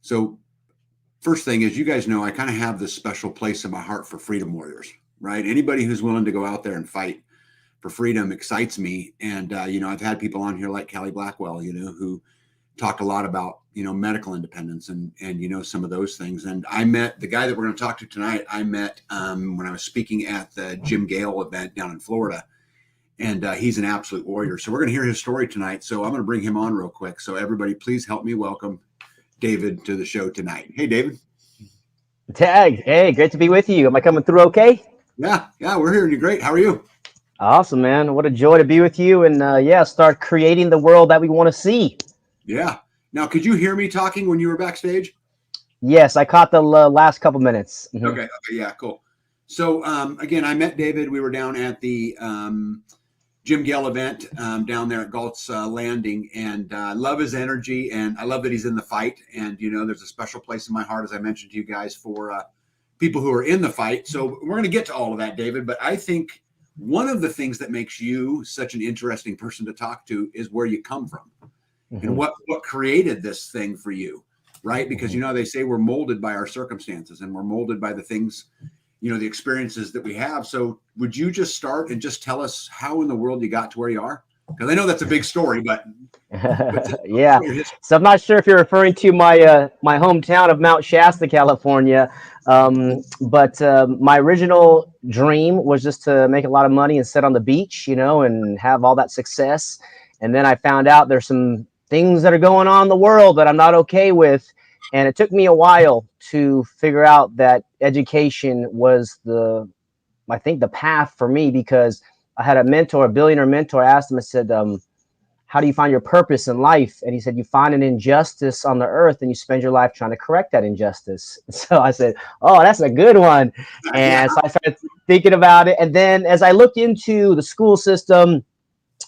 So, first thing is, you guys know I kind of have this special place in my heart for freedom warriors, right? Anybody who's willing to go out there and fight for freedom excites me. And, I've had people on here like Callie Blackwell, who talk a lot about, medical independence and some of those things. And I met the guy that we're going to talk to tonight. I met when I was speaking at the Jim Gale event down in Florida. And he's an absolute warrior. So we're going to hear his story tonight. So I'm going to bring him on real quick. So everybody, please help me welcome David to the show tonight. Hey, David. Tag. Hey, great to be with you. Am I coming through okay? Yeah, we're hearing you great. How are you? Awesome, man. What a joy to be with you and start creating the world that we want to see. Yeah. Now, could you hear me talking when you were backstage? Yes, I caught the last couple minutes. Mm-hmm. Okay. Yeah, cool. So, again, I met David. We were down at the Jim Gale event down there at Galt's Landing, and I love his energy, and I love that he's in the fight. And, there's a special place in my heart, as I mentioned to you guys, for people who are in the fight. So we're going to get to all of that, David. But I think one of the things that makes you such an interesting person to talk to is where you come from. Mm-hmm. And what created this thing for you, right? Because, they say we're molded by our circumstances, and we're molded by the things, the experiences that we have. So would you just start and just tell us how in the world you got to where you are? Because I know that's a big story, but yeah. So I'm not sure if you're referring to my my hometown of Mount Shasta, California. But my original dream was just to make a lot of money and sit on the beach, and have all that success. And then I found out there's some things that are going on in the world that I'm not okay with. And it took me a while to figure out that education was the path for me, because I had a mentor, a billionaire mentor. I asked him, I said, how do you find your purpose in life? And he said, you find an injustice on the earth and you spend your life trying to correct that injustice. So I said, oh, that's a good one. And so I started thinking about it. And then as I looked into the school system,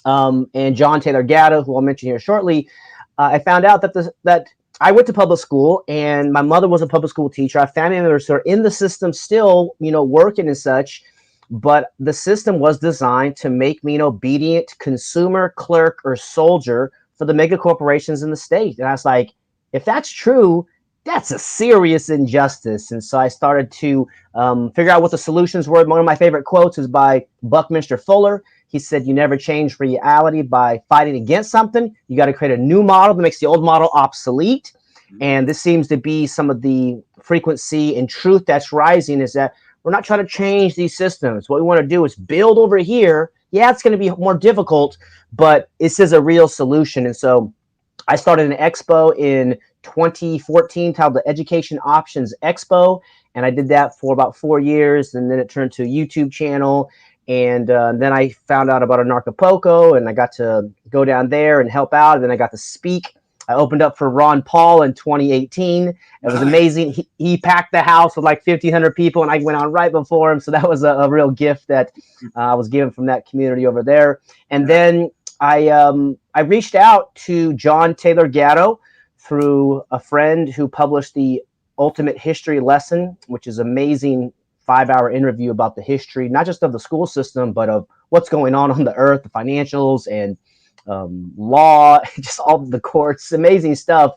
and John Taylor Gatto, who I'll mention here shortly, I found out that I went to public school, and my mother was a public school teacher. I have family members who are in the system still, working and such. But the system was designed to make me an obedient consumer, clerk, or soldier for the mega corporations in the state. And I was like, if that's true, that's a serious injustice. And so I started to figure out what the solutions were. One of my favorite quotes is by Buckminster Fuller. He said, you never change reality by fighting against something. You got to create a new model that makes the old model obsolete. And this seems to be some of the frequency and truth that's rising, is that we're not trying to change these systems. What we want to do is build over here. Yeah, it's going to be more difficult, but this is a real solution. And so I started an expo in 2014 titled the Education Options Expo. And I did that for about 4 years. And then it turned to a YouTube channel. And then I found out about Anarchapulco, and I got to go down there and help out. And then I got to speak. I opened up for Ron Paul in 2018. It was amazing. He packed the house with like 1,500 people, and I went on right before him. So that was a real gift that I was given from that community over there. And then I reached out to John Taylor Gatto through a friend who published the Ultimate History Lesson, which is amazing 5-hour interview about the history, not just of the school system, but of what's going on the earth, the financials and law, just all the courts, amazing stuff.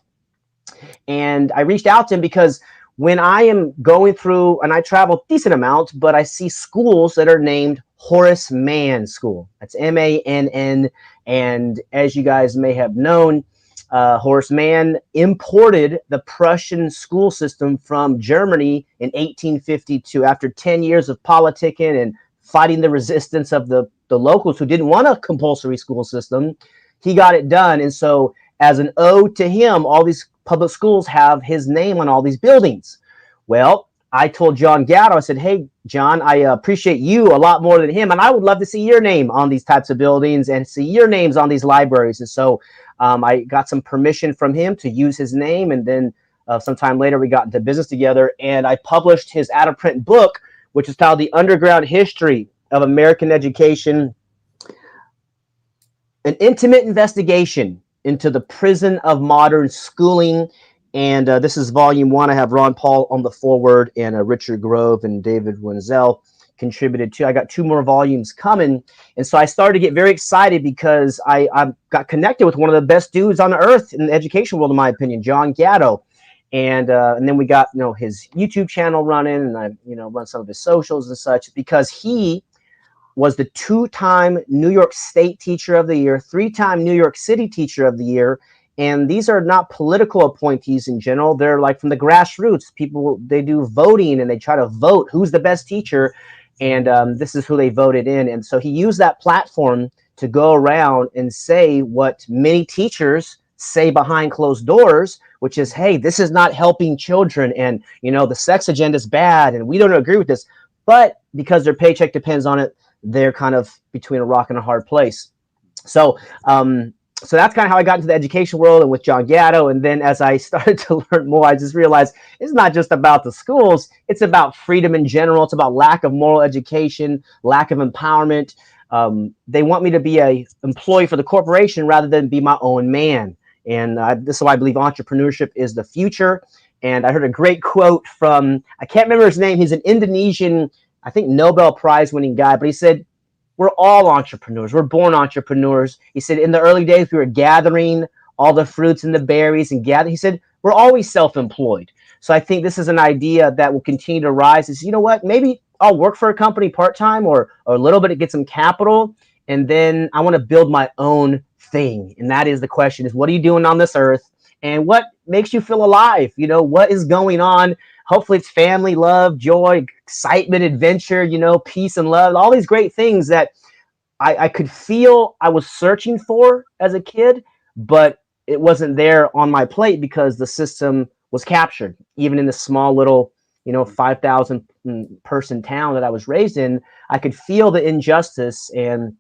And I reached out to him because when I am going through, and I travel a decent amount, but I see schools that are named Horace Mann School. That's MANN. And as you guys may have known, Horace Mann imported the Prussian school system from Germany in 1852 after 10 years of politicking and fighting the resistance of the locals who didn't want a compulsory school system. He got it done. And so as an ode to him, all these public schools have his name on all these buildings. Well, I told John Gatto, I said, hey, John, I appreciate you a lot more than him. And I would love to see your name on these types of buildings and see your names on these libraries. And so I got some permission from him to use his name. And then sometime later, we got into business together. And I published his out-of-print book, which is titled The Underground History of American Education, an intimate investigation into the prison of modern schooling. And this is volume 1. I have Ron Paul on the foreword, and Richard Grove and David Wenzel contributed too. I got 2 more volumes coming. And so I started to get very excited because I got connected with one of the best dudes on the earth in the education world, in my opinion, John Gatto. And then we got, his YouTube channel running, and I, run some of his socials and such, because he was the 2-time New York State Teacher of the Year, 3-time New York City Teacher of the Year. And these are not political appointees in general. They're like from the grassroots. People, they do voting and they try to vote who's the best teacher. And this is who they voted in. And so he used that platform to go around and say what many teachers say behind closed doors, which is, hey, this is not helping children. And, the sex agenda is bad. And we don't agree with this. But because their paycheck depends on it, they're kind of between a rock and a hard place. So that's kind of how I got into the education world and with John Gatto. And then as I started to learn more, I just realized it's not just about the schools. It's about freedom in general. It's about lack of moral education, lack of empowerment. They want me to be an employee for the corporation rather than be my own man. And this is why I believe entrepreneurship is the future. And I heard a great quote from, I can't remember his name. He's an Indonesian, I think, Nobel Prize winning guy, but he said, we're all entrepreneurs. We're born entrepreneurs. He said, in the early days, we were gathering all the fruits and the berries and gather. He said, we're always self-employed. So I think this is an idea that will continue to rise. Is, you know what, maybe I'll work for a company part-time or a little bit to get some capital. And then I want to build my own thing. And that is the question, is what are you doing on this earth? And what makes you feel alive? What is going on? Hopefully it's family, love, joy, excitement, adventure, peace and love, all these great things that I could feel I was searching for as a kid, but it wasn't there on my plate because the system was captured. Even in the small little, 5,000 person town that I was raised in, I could feel the injustice. And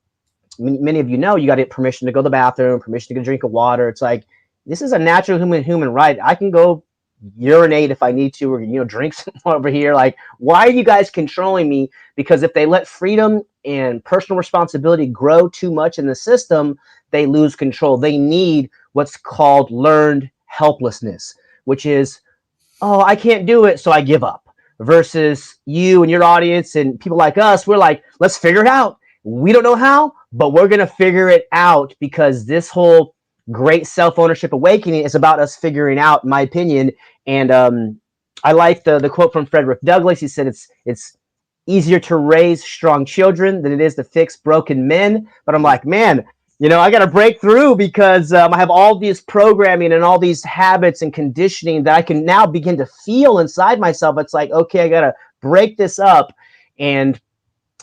many of you know, you got to get permission to go to the bathroom, permission to get a drink of water. It's like, this is a natural human right. I can go urinate if I need to, or drink some over here. Like, why are you guys controlling me? Because if they let freedom and personal responsibility grow too much in the system, they lose control. They need what's called learned helplessness, which is, oh, I can't do it, so I give up. Versus you and your audience and people like us, we're like, let's figure it out. We don't know how, but we're going to figure it out, because this whole great self-ownership awakening is about us figuring out, in my opinion. And I like the quote from Frederick Douglass. He said, it's easier to raise strong children than it is to fix broken men. But I'm like, man, I got to break through, because I have all this programming and all these habits and conditioning that I can now begin to feel inside myself. It's like, okay, I got to break this up. And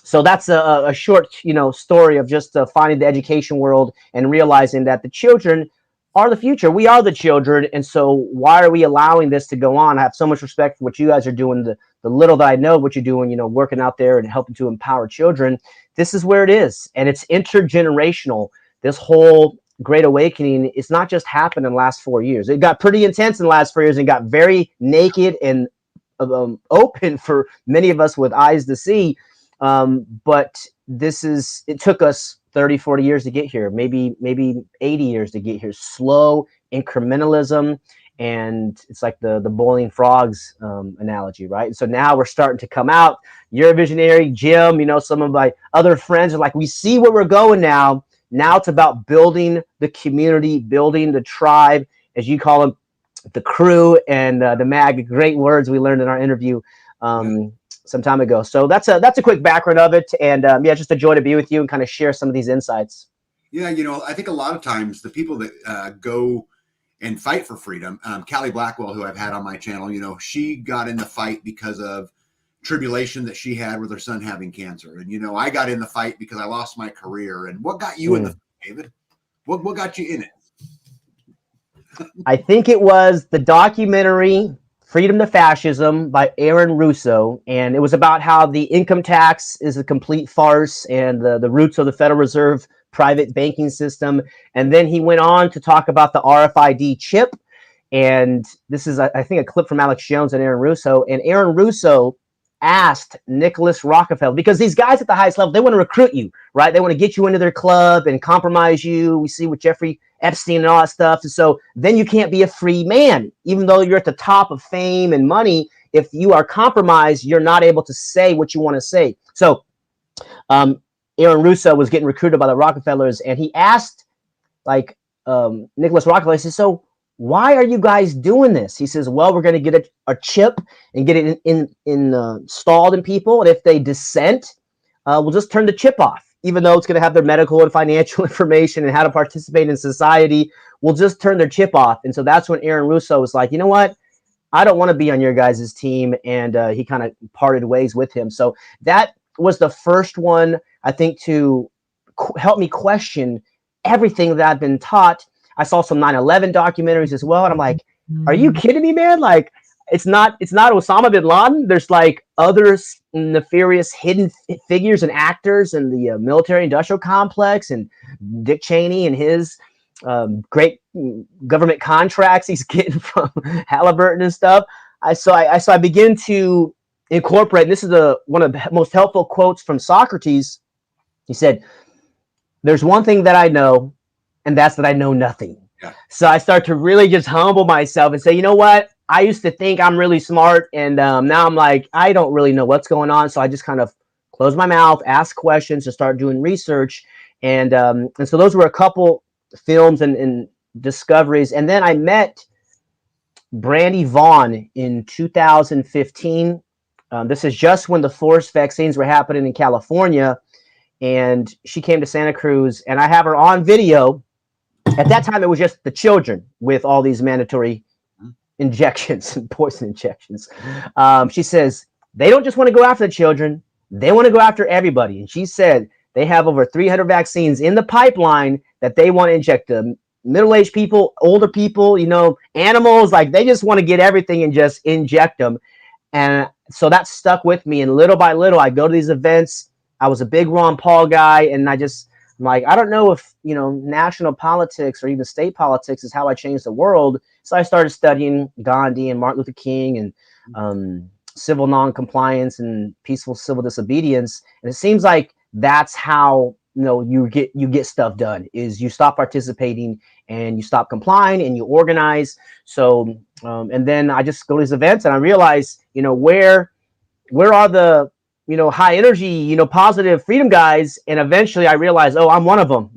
so that's a short, story of just finding the education world and realizing that the children are the future. We are the children. And so why are we allowing this to go on? I have so much respect for what you guys are doing, the little that I know what you're doing, working out there and helping to empower children. This is where it is. And it's intergenerational. This whole Great Awakening, it's not just happened in the last 4 years. It got pretty intense in the last 4 years and got very naked and open for many of us with eyes to see. But it took us 30, 40 years to get here, maybe 80 years to get here. Slow incrementalism. And it's like the boiling frogs analogy, right? And so now we're starting to come out. You're a visionary, Jim, some of my other friends are like, we see where we're going now. Now it's about building the community, building the tribe, as you call them, the crew and the mag. Great words we learned in our interview some time ago. So that's a quick background of it. And just a joy to be with you and kind of share some of these insights. Yeah, I think a lot of times the people that go and fight for freedom, Callie Blackwell, who I've had on my channel, she got in the fight because of tribulation that she had with her son having cancer. And, I got in the fight because I lost my career. And what got you in the fight, David? What got you in it? I think it was the documentary Freedom to Fascism by Aaron Russo. And it was about how the income tax is a complete farce and the roots of the Federal Reserve private banking system. And then he went on to talk about the RFID chip. And this is, I think, a clip from Alex Jones and Aaron Russo. And Aaron Russo asked Nicholas Rockefeller, because these guys at the highest level, they want to recruit you, right? They want to get you into their club and compromise you. We see with Jeffrey Epstein and all that stuff. And so then you can't be a free man, even though you're at the top of fame and money. If you are compromised, you're not able to say what you want to say. So Aaron Russo was getting recruited by the Rockefellers, and he asked Nicholas Rockefeller, he said, so why are you guys doing this? He says, well, we're going to get a chip and get it installed in people. And if they dissent, we'll just turn the chip off, even though it's going to have their medical and financial information and how to participate in society. We'll just turn their chip off. And so that's when Aaron Russo was like, you know what? I don't want to be on your guys' team. And he kind of parted ways with him. So that was the first one, I think, to help me question everything that I've been taught. I saw some 9/11 documentaries as well. And I'm like, are you kidding me, man? Like, it's not Osama bin Laden. There's like other nefarious hidden figures and actors in the military industrial complex, and Dick Cheney and his great government contracts he's getting from Halliburton and stuff. I begin to incorporate, and this is one of the most helpful quotes from Socrates. He said, there's one thing that I know, and that's that I know nothing. Yeah. So I start to really just humble myself and say, you know what? I used to think I'm really smart, and now I'm like, I don't really know what's going on. So I just kind of close my mouth, ask questions, and start doing research. And so those were a couple films and discoveries. And then I met Brandy Vaughn in 2015. This is just when the forced vaccines were happening in California. And she came to Santa Cruz, and I have her on video. At that time, it was just the children with all these mandatory injections and poison injections. She says, they don't just want to go after the children. They want to go after everybody. And she said they have over 300 vaccines in the pipeline that they want to inject the middle-aged people, older people, animals. Like, they just want to get everything and just inject them. And so that stuck with me. And little by little, I go to these events. I was a big Ron Paul guy, and I'm like, I don't know if, national politics or even state politics is how I changed the world. So I started studying Gandhi and Martin Luther King and civil non-compliance and peaceful civil disobedience. And it seems like that's how, you get stuff done, is you stop participating and you stop complying and you organize. So, and then I just go to these events and I realize, where are the, high energy, positive freedom guys. And eventually I realized, oh, I'm one of them,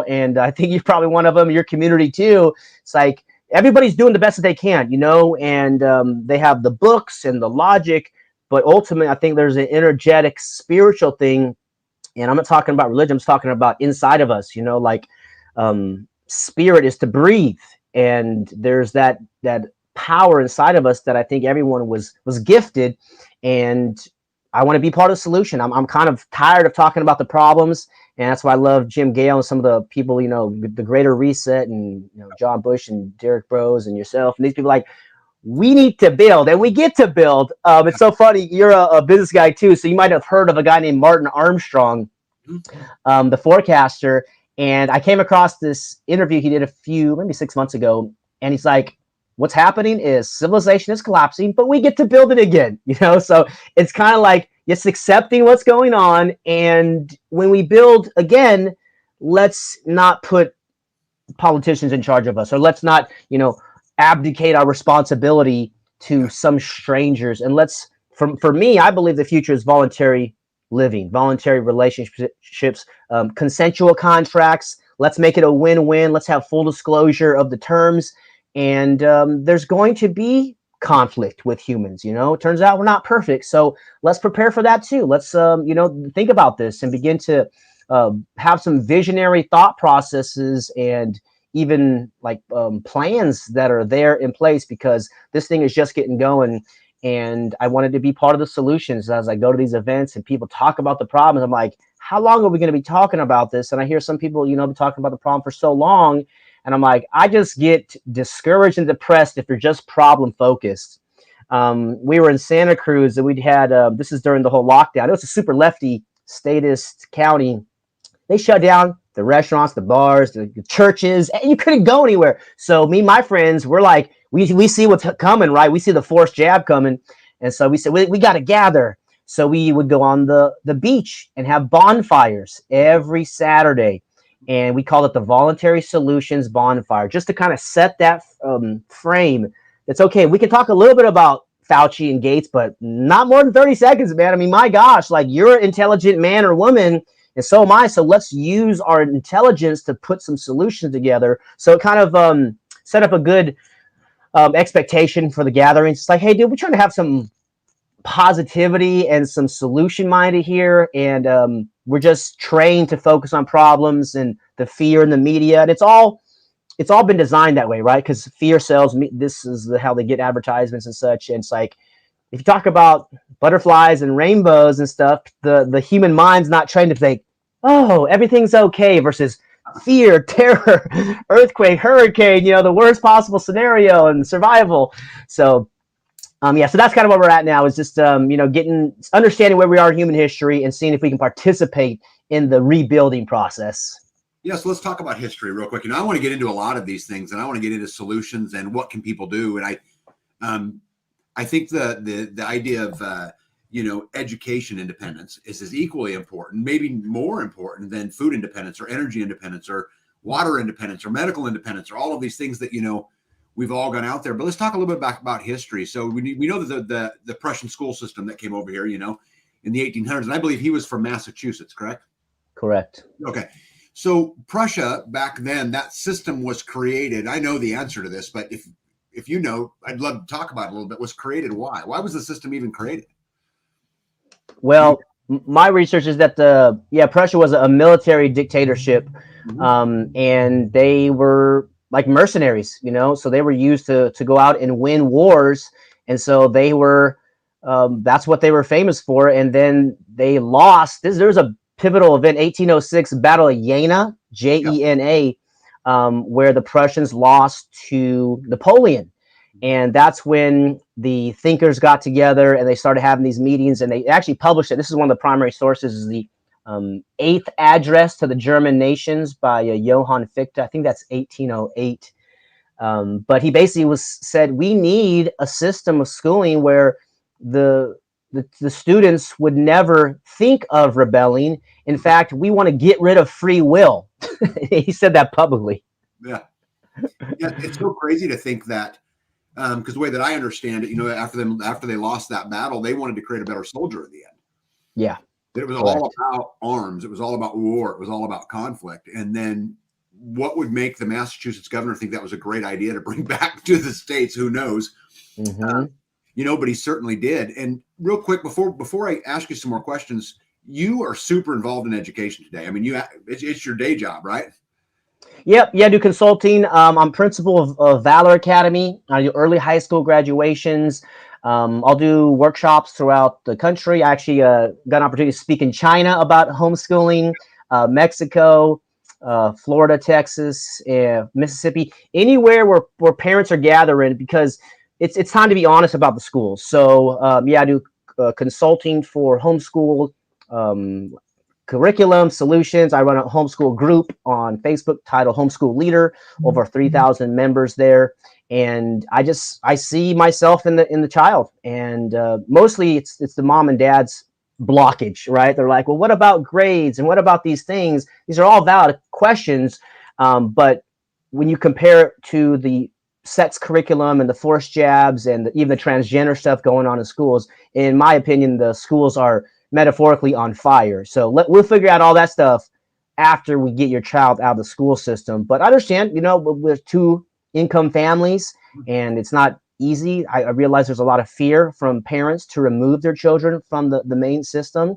and I think you're probably one of them, your community too. It's like, everybody's doing the best that they can, and they have the books and the logic, but ultimately I think there's an energetic spiritual thing. And I'm not talking about religion, I'm just talking about inside of us, spirit is to breathe. And there's that power inside of us that I think everyone was gifted. And I want to be part of the solution. I'm kind of tired of talking about the problems, and that's why I love Jim Gale and some of the people, the Greater Reset, and John Bush and Derek Bros and yourself, and these people. Like, we need to build, and we get to build. It's so funny. You're a business guy too, so you might have heard of a guy named Martin Armstrong, the forecaster. And I came across this interview he did maybe 6 months ago, and he's like, what's happening is civilization is collapsing, but we get to build it again, So it's kind of like just accepting what's going on. And when we build again, let's not put politicians in charge of us, or let's not, abdicate our responsibility to some strangers. And for me, I believe the future is voluntary living, voluntary relationships, consensual contracts. Let's make it a win-win. Let's have full disclosure of the terms. And there's going to be conflict with humans. It turns out we're not perfect. So let's prepare for that too. Let's, think about this and begin to have some visionary thought processes and even like plans that are there in place, because this thing is just getting going. And I wanted to be part of the solutions as I go to these events and people talk about the problems. I'm like, how long are we going to be talking about this? And I hear some people, be talking about the problem for so long. And I'm like, I just get discouraged and depressed if you're just problem focused. We were in Santa Cruz, and we'd had, this is during the whole lockdown. It was a super lefty statist county. They shut down the restaurants, the bars, the churches, and you couldn't go anywhere. So me and my friends, we're like, we see what's coming, right? We see the forced jab coming. And so we said, we got to gather. So we would go on the beach and have bonfires every Saturday. And we call it the Voluntary Solutions Bonfire, just to kind of set that frame. It's okay. We can talk a little bit about Fauci and Gates, but not more than 30 seconds, man. I mean, my gosh, like, you're an intelligent man or woman, and so am I. So let's use our intelligence to put some solutions together. So it kind of set up a good expectation for the gatherings. It's like, hey, dude, we're trying to have some positivity and some solution minded here, and we're just trained to focus on problems and the fear in the media, and it's all been designed that way, right? Because fear sells. This is how they get advertisements and such. And it's like, if you talk about butterflies and rainbows and stuff, the human mind's not trained to think, oh, everything's okay, versus fear, terror, earthquake, hurricane, the worst possible scenario and survival. So so that's kind of where we're at now, is just understanding where we are in human history and seeing if we can participate in the rebuilding process. Yes, let's talk about history real quick. I want to get into a lot of these things, and I want to get into solutions and what can people do. And I think the idea of education independence is as equally important, maybe more important than food independence or energy independence or water independence or medical independence or all of these things that we've all gone out there. But let's talk a little bit about history. So we know that the Prussian school system that came over here, in the 1800s, and I believe he was from Massachusetts, correct? Correct. Okay. So Prussia back then, that system was created. I know the answer to this, but if you know, I'd love to talk about it a little bit. Was created why? Why was the system even created? Well, my research is that Prussia was a military dictatorship, and they were like mercenaries, so they were used to go out and win wars, and so they were that's what they were famous for. And then they lost. There was a pivotal event, 1806 Battle of Jena, Jena, where the Prussians lost to Napoleon. And that's when the thinkers got together and they started having these meetings, and they actually published it. This is one of the primary sources, is the Eighth Address to the German Nations by Johann Fichte. I think that's 1808. But he basically said, we need a system of schooling where the students would never think of rebelling. In fact, we want to get rid of free will. He said that publicly. Yeah, it's so crazy to think that, because the way that I understand it, after they lost that battle, they wanted to create a better soldier in the end. Yeah, it was all about arms. It was all about war. It was all about conflict. And then, what would make the Massachusetts governor think that was a great idea to bring back to the States? Who knows? But he certainly did. And real quick, before I ask you some more questions, you are super involved in education today. I mean, it's your day job, right? Yep. Yeah, I do consulting. I'm principal of Valor Academy. I do early high school graduations. I'll do workshops throughout the country. I actually got an opportunity to speak in China about homeschooling, Mexico, Florida, Texas, Mississippi, anywhere where parents are gathering, because it's time to be honest about the schools. So I do consulting for homeschool curriculum solutions. I run a homeschool group on Facebook titled Homeschool Leader, over 3,000 members there. And I see myself in the child, and mostly it's the mom and dad's blockage, right? They're like, well, what about grades? And what about these things? These are all valid questions. But when you compare it to the sex curriculum and the forced jabs and even the transgender stuff going on in schools, in my opinion, the schools are metaphorically on fire. So we'll figure out all that stuff after we get your child out of the school system. But I understand, with two income families, and it's not easy. I realize there's a lot of fear from parents to remove their children from the main system.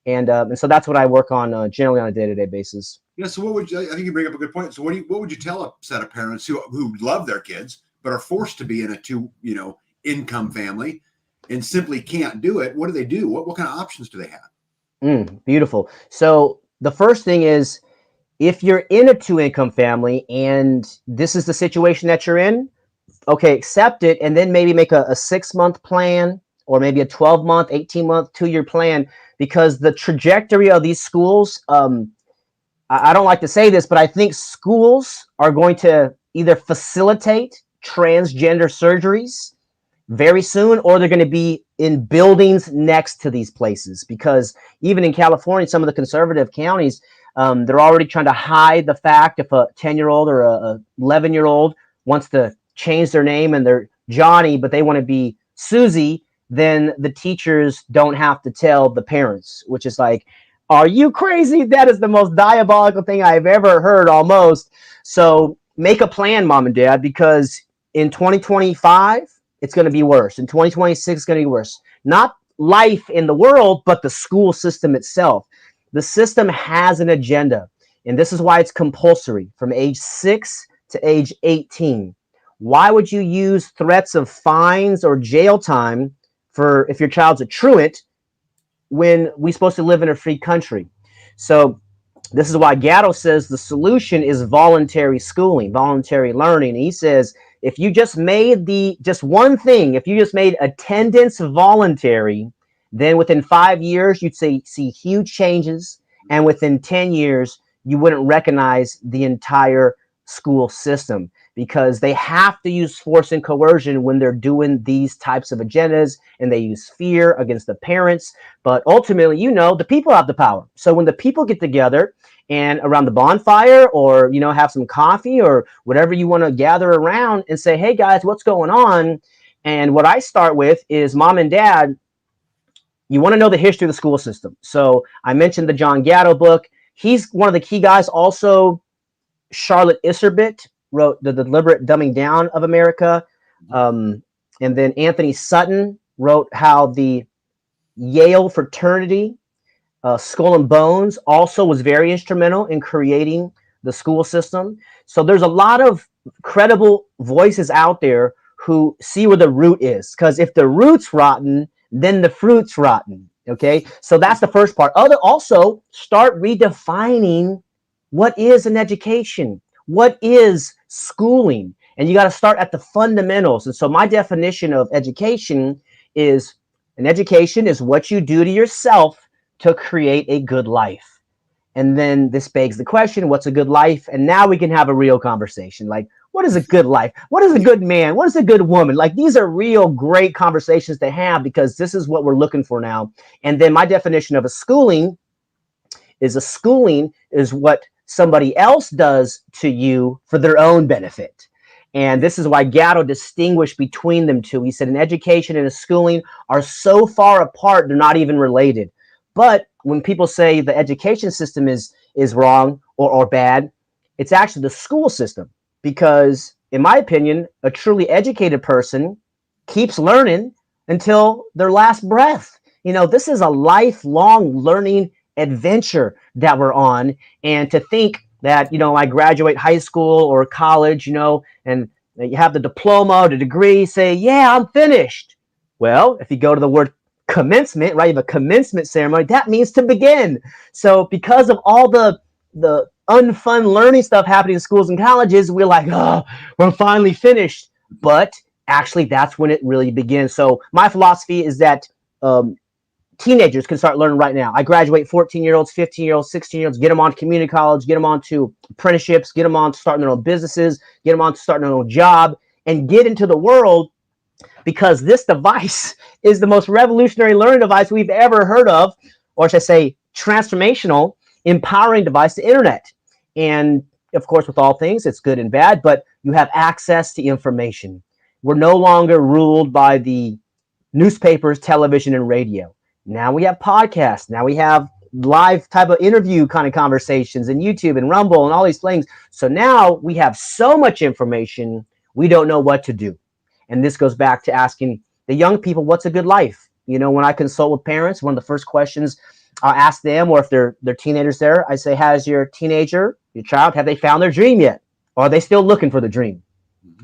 And so that's what I work on generally on a day-to-day basis. Yeah. So I think you bring up a good point. So what would you tell a set of parents who love their kids but are forced to be in a two income family and simply can't do it? What do they do? What kind of options do they have? Beautiful. So the first thing is, if you're in a two income family and this is the situation that you're in, okay, accept it, and then maybe make a 6-month plan, or maybe a 12-month, 18-month, 2-year plan, because the trajectory of these schools, I don't like to say this, but I think schools are going to either facilitate transgender surgeries very soon, or they're going to be in buildings next to these places. Because even in California, some of the conservative counties, they're already trying to hide the fact if a 10-year-old or a 11-year-old wants to change their name and they're Johnny, but they want to be Susie, then the teachers don't have to tell the parents, which is like, are you crazy? That is the most diabolical thing I've ever heard, almost. So make a plan, mom and dad, because in 2025, it's going to be worse. In 2026, it's going to be worse. Not life in the world, but the school system itself. The system has an agenda, and this is why it's compulsory from age 6 to age 18. Why would you use threats of fines or jail time for if your child's a truant when we're supposed to live in a free country? So this is why Gatto says the solution is voluntary schooling, voluntary learning. He says if you just made just one thing, if you just made attendance voluntary, then within 5 years you'd see huge changes, and within 10 years you wouldn't recognize the entire school system, because they have to use force and coercion when they're doing these types of agendas, and they use fear against the parents. But ultimately, the people have the power. So when the people get together and around the bonfire, or have some coffee or whatever you want to gather around and say, hey guys, what's going on? And what I start with is, mom and dad, you want to know the history of the school system. So I mentioned the John Gatto book. He's one of the key guys. Also, Charlotte Iserbyt wrote The Deliberate Dumbing Down of America. And then Anthony Sutton wrote how the Yale fraternity, Skull and Bones, also was very instrumental in creating the school system. So there's a lot of credible voices out there who see where the root is, because if the root's rotten, then the fruit's rotten. Okay, so that's the first part. Also, start redefining what is an education, what is schooling, and you got to start at the fundamentals. And so my definition of education is, an education is what you do to yourself to create a good life. And then this begs the question, what's a good life? And now we can have a real conversation. Like, what is a good life? What is a good man? What is a good woman? Like, these are real great conversations to have, because this is what we're looking for now. And then my definition of a schooling is what somebody else does to you for their own benefit. And this is why Gatto distinguished between them two. He said an education and a schooling are so far apart, they're not even related. But when people say the education system is wrong or bad, it's actually the school system. Because in my opinion, a truly educated person keeps learning until their last breath. This is a lifelong learning adventure that we're on. And to think that, I graduate high school or college, and you have the diploma or the degree, say, yeah, I'm finished. Well, if you go to the word commencement, right, you have a commencement ceremony, that means to begin. So because of all the unfun learning stuff happening in schools and colleges, we're like, oh, we're finally finished. But actually, that's when it really begins. So my philosophy is that teenagers can start learning right now. I graduate 14-year-olds, 15-year-olds, 16-year-olds, get them on to community college, get them on to apprenticeships, get them on to starting their own businesses, get them on to starting their own job, and get into the world, because this device is the most revolutionary learning device we've ever heard of, or should I say transformational, empowering device, the internet. And of course, with all things, it's good and bad, but you have access to information. We're no longer ruled by the newspapers, television, and radio. Now we have podcasts. Now we have live type of interview kind of conversations and YouTube and Rumble and all these things. So now we have so much information, we don't know what to do. And this goes back to asking the young people, what's a good life? When I consult with parents, one of the first questions I'll ask them, or if they're teenagers there, I say, has your teenager, your child, have they found their dream yet? Or are they still looking for the dream?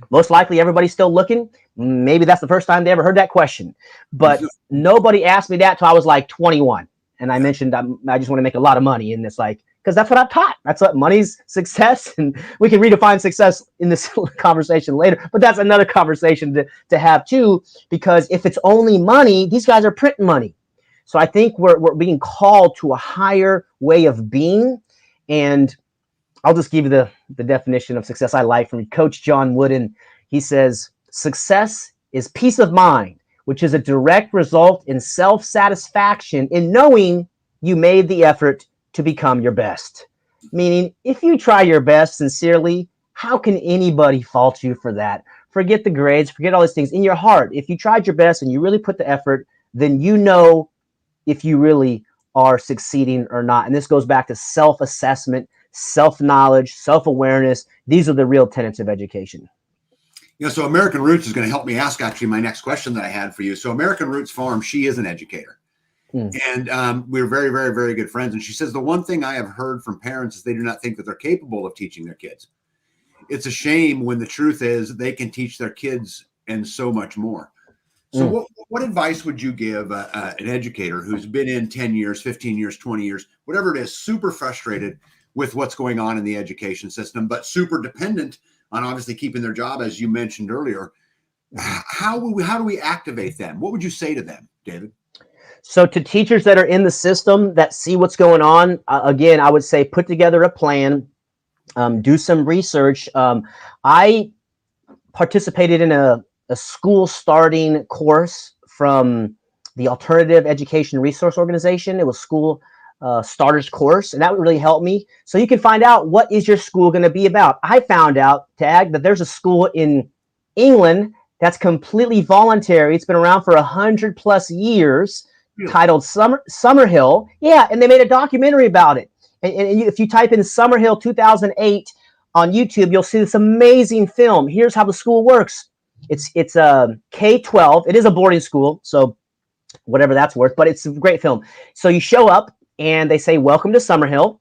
Most likely everybody's still looking. Maybe that's the first time they ever heard that question. But nobody asked me that till I was like 21. And I mentioned I just want to make a lot of money. And it's like, because that's what I'm taught. That's what money's success. And we can redefine success in this conversation later. But that's another conversation to have too, because if it's only money, these guys are printing money. So I think we're being called to a higher way of being. And I'll just give you the definition of success I like from Coach John Wooden. He says, success is peace of mind, which is a direct result in self-satisfaction in knowing you made the effort to become your best. Meaning, if you try your best sincerely, how can anybody fault you for that? Forget the grades, forget all these things. In your heart, if you tried your best and you really put the effort, then you know if you really are succeeding or not. And this goes back to self-assessment, self-knowledge, self-awareness. These are the real tenets of education. So American Roots is going to help me ask actually my next question that I had for you. So American Roots Farm, she is an educator. And we're very, very, very good friends. And she says the one thing I have heard from parents is they do not think that they're capable of teaching their kids. It's a shame when the truth is they can teach their kids and so much more. So what advice would you give an educator who's been in 10 years, 15 years, 20 years, whatever it is, super frustrated with what's going on in the education system, but super dependent on obviously keeping their job, as you mentioned earlier? How do we activate them? What would you say to them, David? So to teachers that are in the system that see what's going on, again, I would say put together a plan, do some research. I participated in a school starting course from the Alternative Education Resource Organization. It was school starters course, and that would really help me. So you can find out what is your school going to be about. I found out, Tag, that there's a school in England that's completely voluntary. It's been around for 100+ years. Titled Summerhill. Yeah, and they made a documentary about it. And if you type in Summerhill 2008 on YouTube, you'll see this amazing film. Here's how the school works. It's K-12. It is a boarding school, so whatever that's worth, but it's a great film. So you show up and they say, welcome to Summerhill.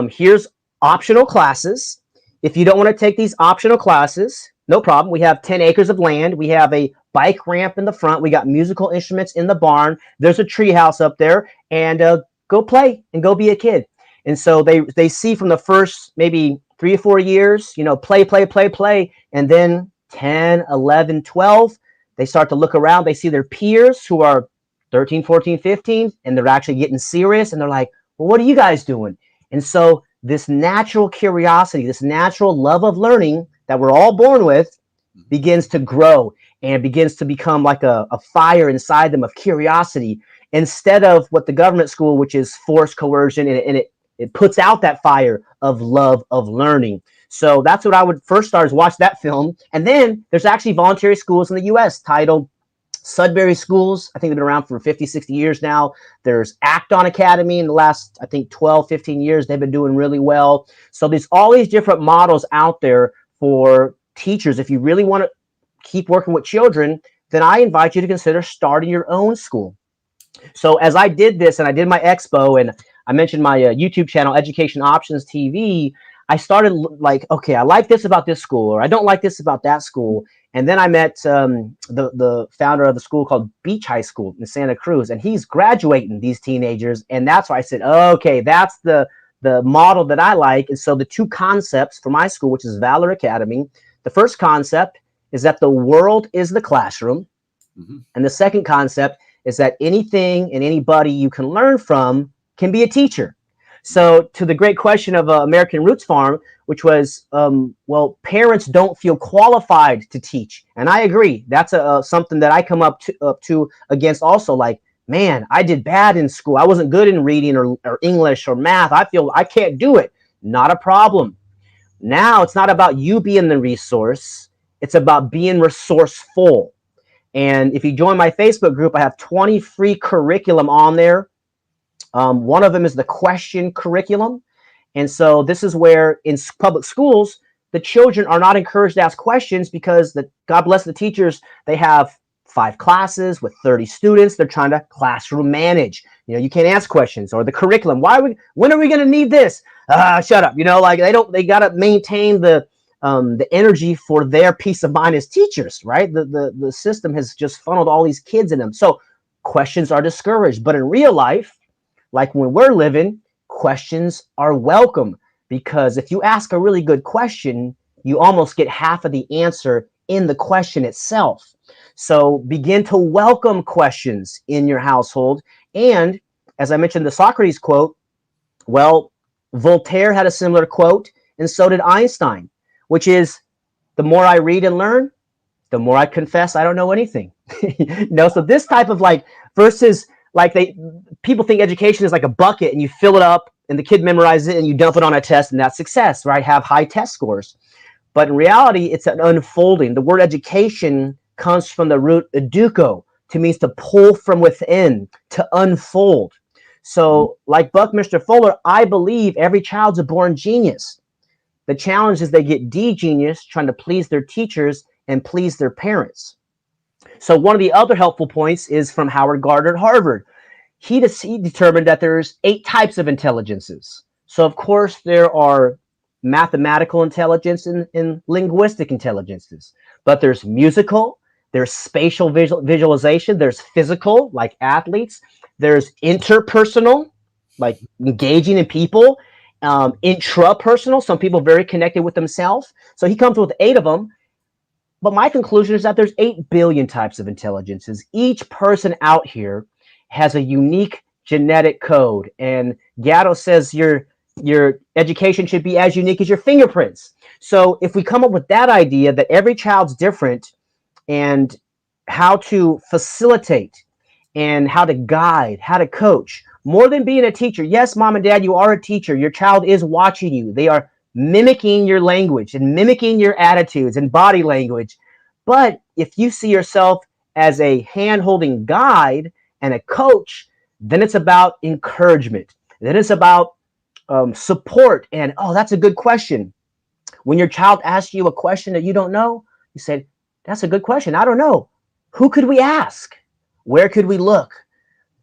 Here's optional classes. If you don't want to take these optional classes, no problem. We have 10 acres of land. We have a bike ramp in the front. We got musical instruments in the barn. There's a tree house up there, and go play and go be a kid. And so they see from the first maybe 3 or 4 years, play. And then 10, 11, 12, they start to look around. They see their peers who are 13, 14, 15, and they're actually getting serious. And they're like, well, what are you guys doing? And so this natural curiosity, this natural love of learning that we're all born with begins to grow and begins to become like a fire inside them of curiosity, instead of what the government school, which is forced coercion, and it puts out that fire of love of learning. So that's what I would first start, is watch that film. And then there's actually voluntary schools in the US titled Sudbury Schools. I think they've been around for 50, 60 years now. There's Acton Academy in the last, I think, 12, 15 years. They've been doing really well. So there's all these different models out there for teachers. If you really want to keep working with children, then I invite you to consider starting your own school. So as I did this, and I did my expo, and I mentioned my YouTube channel, Education Options TV, I started like, okay, I like this about this school, or I don't like this about that school. And then I met the founder of the school called Beach High School in Santa Cruz, and he's graduating these teenagers. And that's why I said, okay, that's the model that I like. And so the two concepts for my school, which is Valor Academy, the first concept is that the world is the classroom. And the second concept is that anything and anybody you can learn from can be a teacher. So to the great question of American Roots Farm, which was, well, parents don't feel qualified to teach. And I agree. That's something that I come up to against also. Like, man, I did bad in school. I wasn't good in reading or English or math. I feel I can't do it. Not a problem. Now it's not about you being the resource. It's about being resourceful. And if you join my Facebook group, I have 20 free curriculum on there. One of them is the question curriculum. And so this is where in public schools, the children are not encouraged to ask questions because God bless the teachers, they have 5 classes with 30 students. They're trying to classroom manage. You can't ask questions. Or the curriculum. When are we going to need this? Shut up. Like they got to maintain the energy for their peace of mind as teachers, right? The system has just funneled all these kids in them. So questions are discouraged. But in real life, like when we're living, questions are welcome, because if you ask a really good question, you almost get half of the answer in the question itself. So begin to welcome questions in your household. And as I mentioned, the Socrates quote, well, Voltaire had a similar quote, and so did Einstein, which is, the more I read and learn, the more I confess I don't know anything. So this type of versus people think education is like a bucket and you fill it up and the kid memorizes it and you dump it on a test and that's success, right? Have high test scores. But in reality, it's an unfolding. The word education comes from the root educo, to means to pull from within, to unfold. So like Buckminster Fuller, I believe every child's a born genius. The challenge is they get D-genius, trying to please their teachers and please their parents. So one of the other helpful points is from Howard Gardner at Harvard. He determined that there's 8 types of intelligences. So of course there are mathematical intelligence and linguistic intelligences, but there's musical, there's spatial visualization, there's physical, like athletes, there's interpersonal, like engaging in people, intrapersonal, some people very connected with themselves. So he comes with 8 of them. But my conclusion is that there's 8 billion types of intelligences. Each person out here has a unique genetic code. And Gatto says your education should be as unique as your fingerprints. So if we come up with that idea that every child's different and how to facilitate and how to guide, how to coach, more than being a teacher. Yes, mom and dad, you are a teacher. Your child is watching you. They are mimicking your language and mimicking your attitudes and body language. But if you see yourself as a hand-holding guide and a coach, then it's about encouragement. Then it's about support. And, oh, that's a good question. When your child asks you a question that you don't know, you say, that's a good question. I don't know. Who could we ask? Where could we look?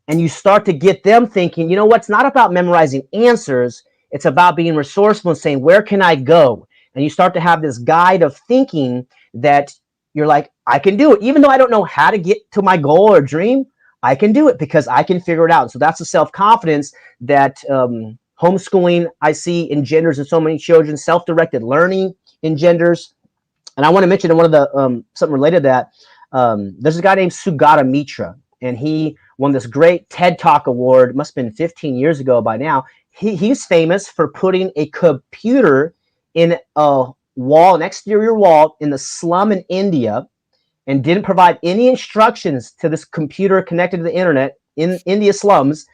And you start to get them thinking, you know what? It's not about memorizing answers. It's about being resourceful and saying, where can I go? And you start to have this guide of thinking that you're like, I can do it. Even though I don't know how to get to my goal or dream, I can do it because I can figure it out. So that's the self-confidence that homeschooling I see engenders in so many children, self-directed learning engenders. And I want to mention one of the something related to that. There's a guy named Sugata Mitra, and he won this great TED Talk award. Must have been 15 years ago by now. He's famous for putting a computer in a wall, an exterior wall in the slum in India, and didn't provide any instructions to this computer connected to the internet in India slums.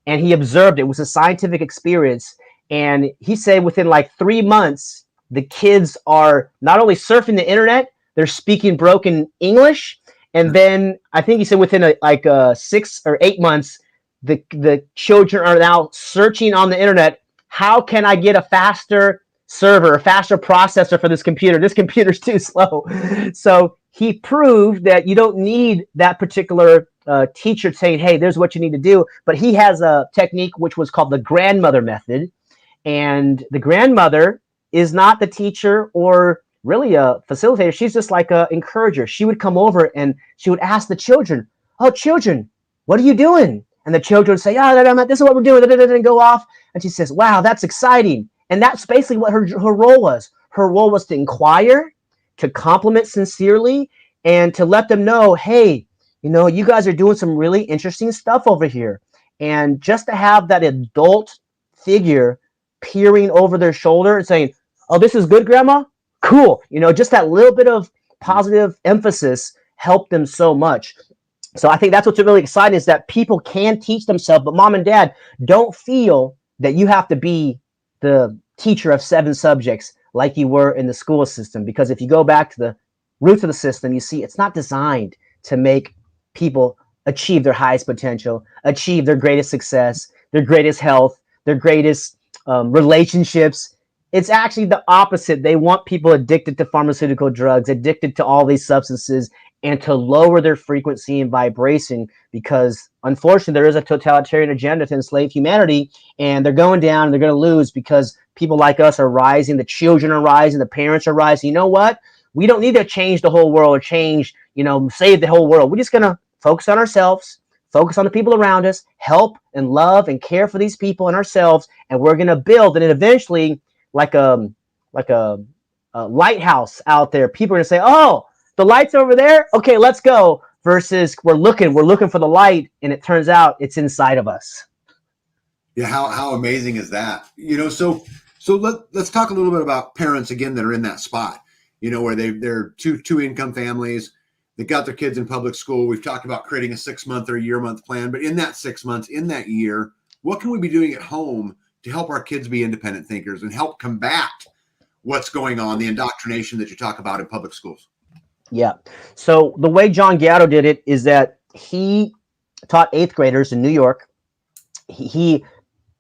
And he observed it. It was a scientific experience. And he said within like 3 months, the kids are not only surfing the internet, they're speaking broken English. And then I think he said within 6 or 8 months, the children are now searching on the internet. How can I get a faster server, a faster processor for this computer? This computer's too slow. So he proved that you don't need that particular teacher saying, hey, there's what you need to do. But he has a technique which was called the grandmother method. And the grandmother is not the teacher or really a facilitator. She's just like an encourager. She would come over and she would ask the children, oh, children, what are you doing? And the children would say, oh, this is what we're doing, and go off. And she says, wow, that's exciting. And that's basically what her role was. Her role was to inquire, to compliment sincerely, and to let them know, hey, you know, you guys are doing some really interesting stuff over here. And just to have that adult figure peering over their shoulder and saying, oh, this is good, Grandma? Cool. You know, just that little bit of positive emphasis helped them so much. So I think that's what's really exciting is that people can teach themselves, but mom and dad, don't feel that you have to be the teacher of 7 subjects like you were in the school system. Because if you go back to the roots of the system, you see it's not designed to make people achieve their highest potential, achieve their greatest success, their greatest health, their greatest relationships. It's actually the opposite. They want people addicted to pharmaceutical drugs, addicted to all these substances, and to lower their frequency and vibration, because unfortunately there is a totalitarian agenda to enslave humanity, and they're going down and they're going to lose because people like us are rising, the children are rising, the parents are rising. You know what? We don't need to change the whole world or change, save the whole world. We're just going to focus on ourselves, focus on the people around us, help and love and care for these people and ourselves, and we're going to build, and then eventually like a lighthouse out there, people are going to say, oh, the light's over there. Okay, let's go. Versus we're looking for the light, and it turns out it's inside of us. Yeah, how amazing is that? So let's talk a little bit about parents again that are in that spot. Where they're two income families. They got their kids in public school. We've talked about creating a 6-month or a year-month plan, but in that 6 months, in that year, what can we be doing at home to help our kids be independent thinkers and help combat what's going on, the indoctrination that you talk about in public schools? Yeah. So the way John Gatto did it is that he taught 8th graders in New York. He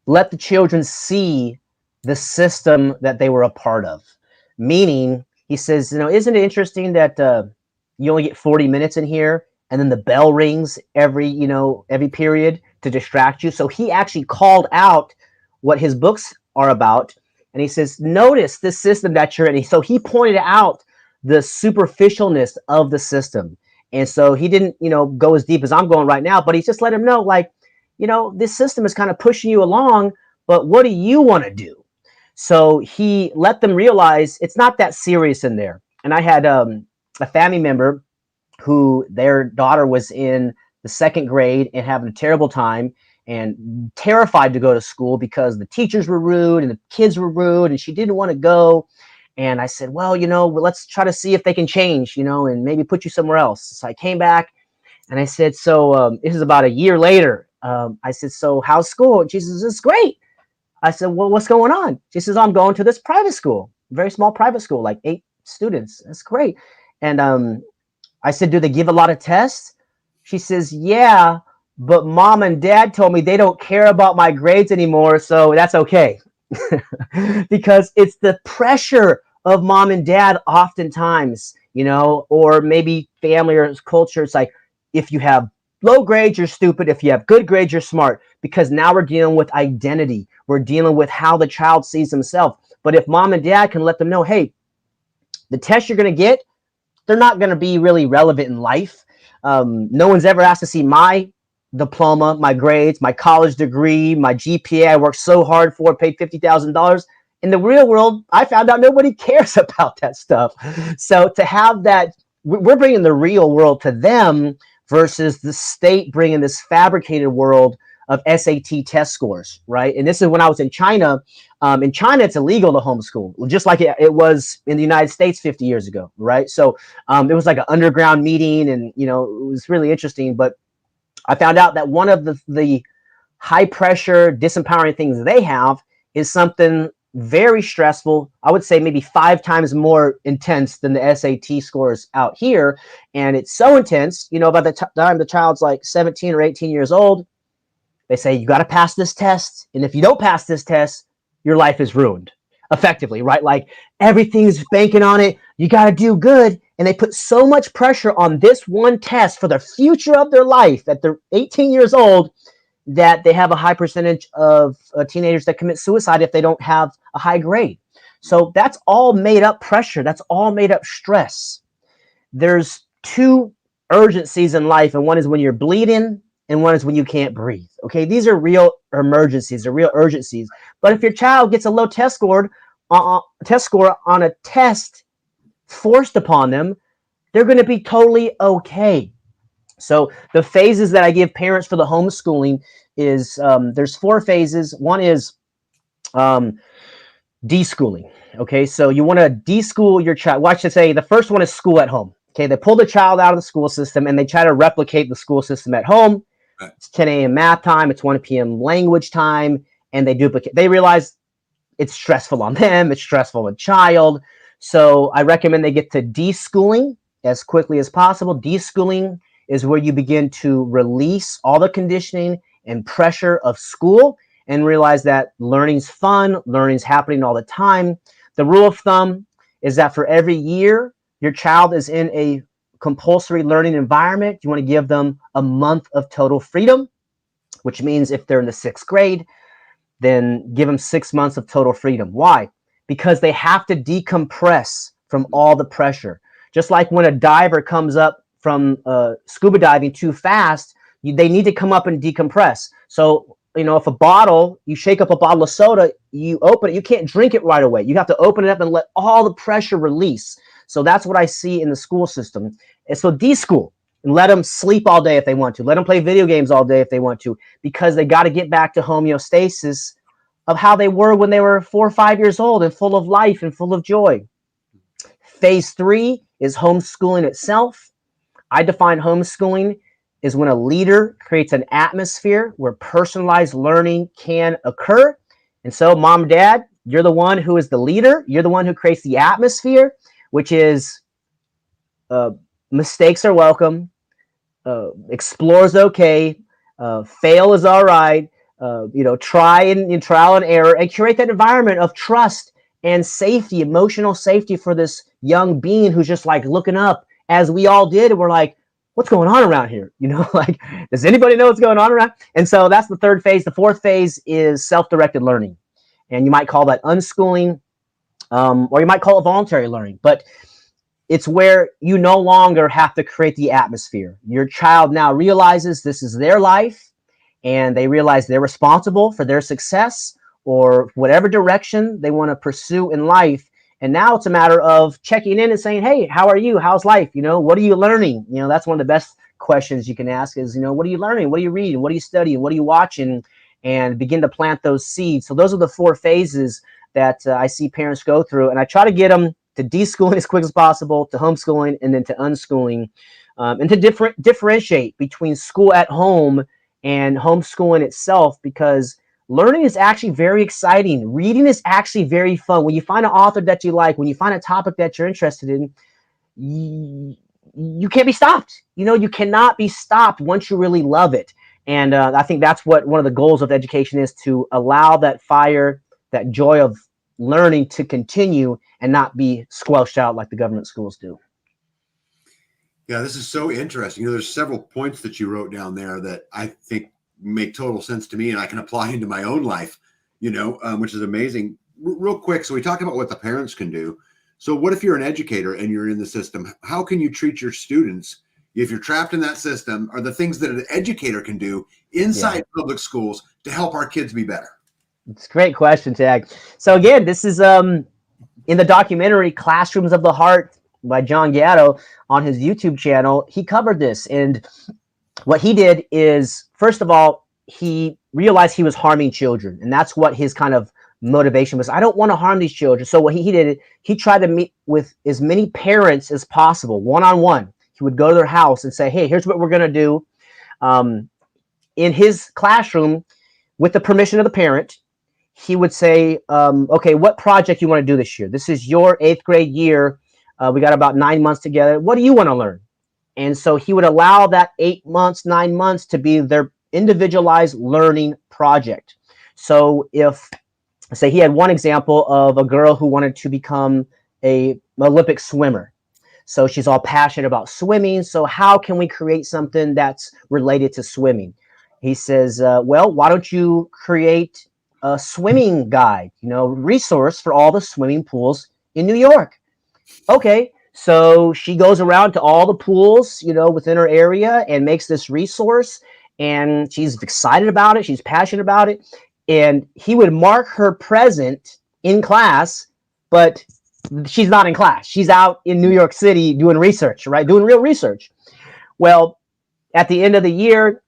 let the children see the system that they were a part of, meaning He says, isn't it interesting that you only get 40 minutes in here, and then the bell rings every period to distract you. So he actually called out what his books are about, and he says, notice this system that you're in. So he pointed out the superficialness of the system. And so he didn't, go as deep as I'm going right now, but he just let him know, like, this system is kind of pushing you along, but what do you want to do? So he let them realize it's not that serious in there. And I had a family member who their daughter was in the second grade and having a terrible time and terrified to go to school because the teachers were rude and the kids were rude and she didn't want to go. And I said, well, let's try to see if they can change, and maybe put you somewhere else. So I came back and I said, so this is about a year later. I said, so how's school? And she says, it's great. I said, well, what's going on? She says, I'm going to this private school, very small private school, like 8 students. That's great. And I said, do they give a lot of tests? She says, yeah, but mom and dad told me they don't care about my grades anymore, so that's okay. Because it's the pressure of mom and dad oftentimes, or maybe family or culture. It's like, if you have low grades, you're stupid. If you have good grades, you're smart. Because now we're dealing with identity. We're dealing with how the child sees himself. But if mom and dad can let them know, hey, the test you're going to get, they're not going to be really relevant in life. No one's ever asked to see my diploma, my grades, my college degree, my GPA. I worked so hard for, paid $50,000. In the real world, I found out nobody cares about that stuff. So to have that, we're bringing the real world to them versus the state bringing this fabricated world of SAT test scores, right? And this is when I was in China. In China, it's illegal to homeschool, just like it was in the United States 50 years ago, right? So it was like an underground meeting, and it was really interesting. But I found out that one of the high pressure, disempowering things they have is something very stressful. I would say maybe 5 times more intense than the SAT scores out here. And it's so intense, by the time the child's like 17 or 18 years old, they say, you got to pass this test. And if you don't pass this test, your life is ruined effectively, right? Like everything's banking on it. You got to do good. And they put so much pressure on this one test for the future of their life at they're 18 years old that they have a high percentage of teenagers that commit suicide if they don't have a high grade. So that's all made up pressure. That's all made up stress. There's 2 urgencies in life, and one is when you're bleeding and one is when you can't breathe. Okay, these are real emergencies, they're real urgencies. But if your child gets a low test score on a test forced upon them, they're going to be totally okay. So the phases that I give parents for the homeschooling is there's 4 phases. One is deschooling. Okay, so you want to deschool your child. Well, I should say the first one is school at home. Okay, they pull the child out of the school system and they try to replicate the school system at home. It's 10 a.m. math time. It's 1 p.m. language time. And they duplicate. They realize it's stressful on them. It's stressful on the child. So I recommend they get to deschooling as quickly as possible. Deschooling is where you begin to release all the conditioning and pressure of school and realize that learning's fun. Learning's happening all the time. The rule of thumb is that for every year your child is in a compulsory learning environment, you want to give them a month of total freedom, which means if they're in the 6th grade, then give them 6 months of total freedom. Why? Because they have to decompress from all the pressure. Just like when a diver comes up from scuba diving too fast, they need to come up and decompress. So, if you shake up a bottle of soda, you open it, you can't drink it right away. You have to open it up and let all the pressure release. So that's what I see in the school system. And so deschool and let them sleep all day if they want to. Let them play video games all day if they want to, because they got to get back to homeostasis of how they were when they were 4 or 5 years old and full of life and full of joy. Phase 3 is homeschooling itself. I define homeschooling is when a leader creates an atmosphere where personalized learning can occur. And so, mom, dad, you're the one who is the leader. You're the one who creates the atmosphere, which is mistakes are welcome, explore is okay, fail is all right, try and trial and error, and curate that environment of trust and safety, emotional safety for this young being who's just like looking up as we all did. And we're like, what's going on around here? Like, does anybody know what's going on around? And so that's the third phase. The fourth phase is self-directed learning. And you might call that unschooling, or you might call it voluntary learning. But it's where you no longer have to create the atmosphere. Your child now realizes this is their life, and they realize they're responsible for their success or whatever direction they want to pursue in life. And now it's a matter of checking in and saying, hey, how are you? How's life? What are you learning? That's one of the best questions you can ask is, what are you learning? What are you reading? What are you studying? What are you watching? And begin to plant those seeds. So those are the 4 phases that I see parents go through. And I try to get them to deschooling as quick as possible, to homeschooling, and then to unschooling, and to differentiate between school at home and homeschooling itself, because learning is actually very exciting. Reading is actually very fun. When you find an author that you like, when you find a topic that you're interested in, you can't be stopped. You cannot be stopped once you really love it. And I think that's what one of the goals of education is, to allow that fire, that joy of learning to continue and not be squelched out like the government schools do. Yeah, this is so interesting. There's several points that you wrote down there that I think make total sense to me, and I can apply into my own life, which is amazing. Real quick, so we talked about what the parents can do. So what if you're an educator and you're in the system? How can you treat your students if you're trapped in that system? Are the things that an educator can do inside public schools to help our kids be better? It's a great question, Tag. So again, this is in the documentary Classrooms of the Heart by John Gatto on his YouTube channel. He covered this, and what he did is, first of all, he realized he was harming children, and that's what his kind of motivation was. I don't want to harm these children. So what he did, he tried to meet with as many parents as possible, one-on-one. He would go to their house and say, hey, here's what we're going to do. In his classroom, with the permission of the parent, he would say, okay, what project you want to do this year? This is your 8th grade year. We got about 9 months together. What do you want to learn? And so he would allow that 8 months, 9 months to be their individualized learning project. So if, say, he had one example of a girl who wanted to become an Olympic swimmer. So she's all passionate about swimming. So how can we create something that's related to swimming? He says, well, why don't you create a swimming guide, resource for all the swimming pools in New York? Okay. So she goes around to all the pools, within her area and makes this resource, and she's excited about it. She's passionate about it. And he would mark her present in class, but she's not in class. She's out in New York City doing research, right? Doing real research. Well, at the end of the year,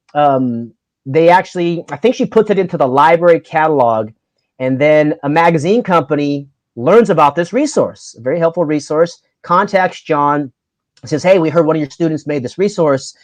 they actually, I think she puts it into the library catalog, and then a magazine company learns about this resource, a very helpful resource, contacts John, says, hey, we heard one of your students made this resource.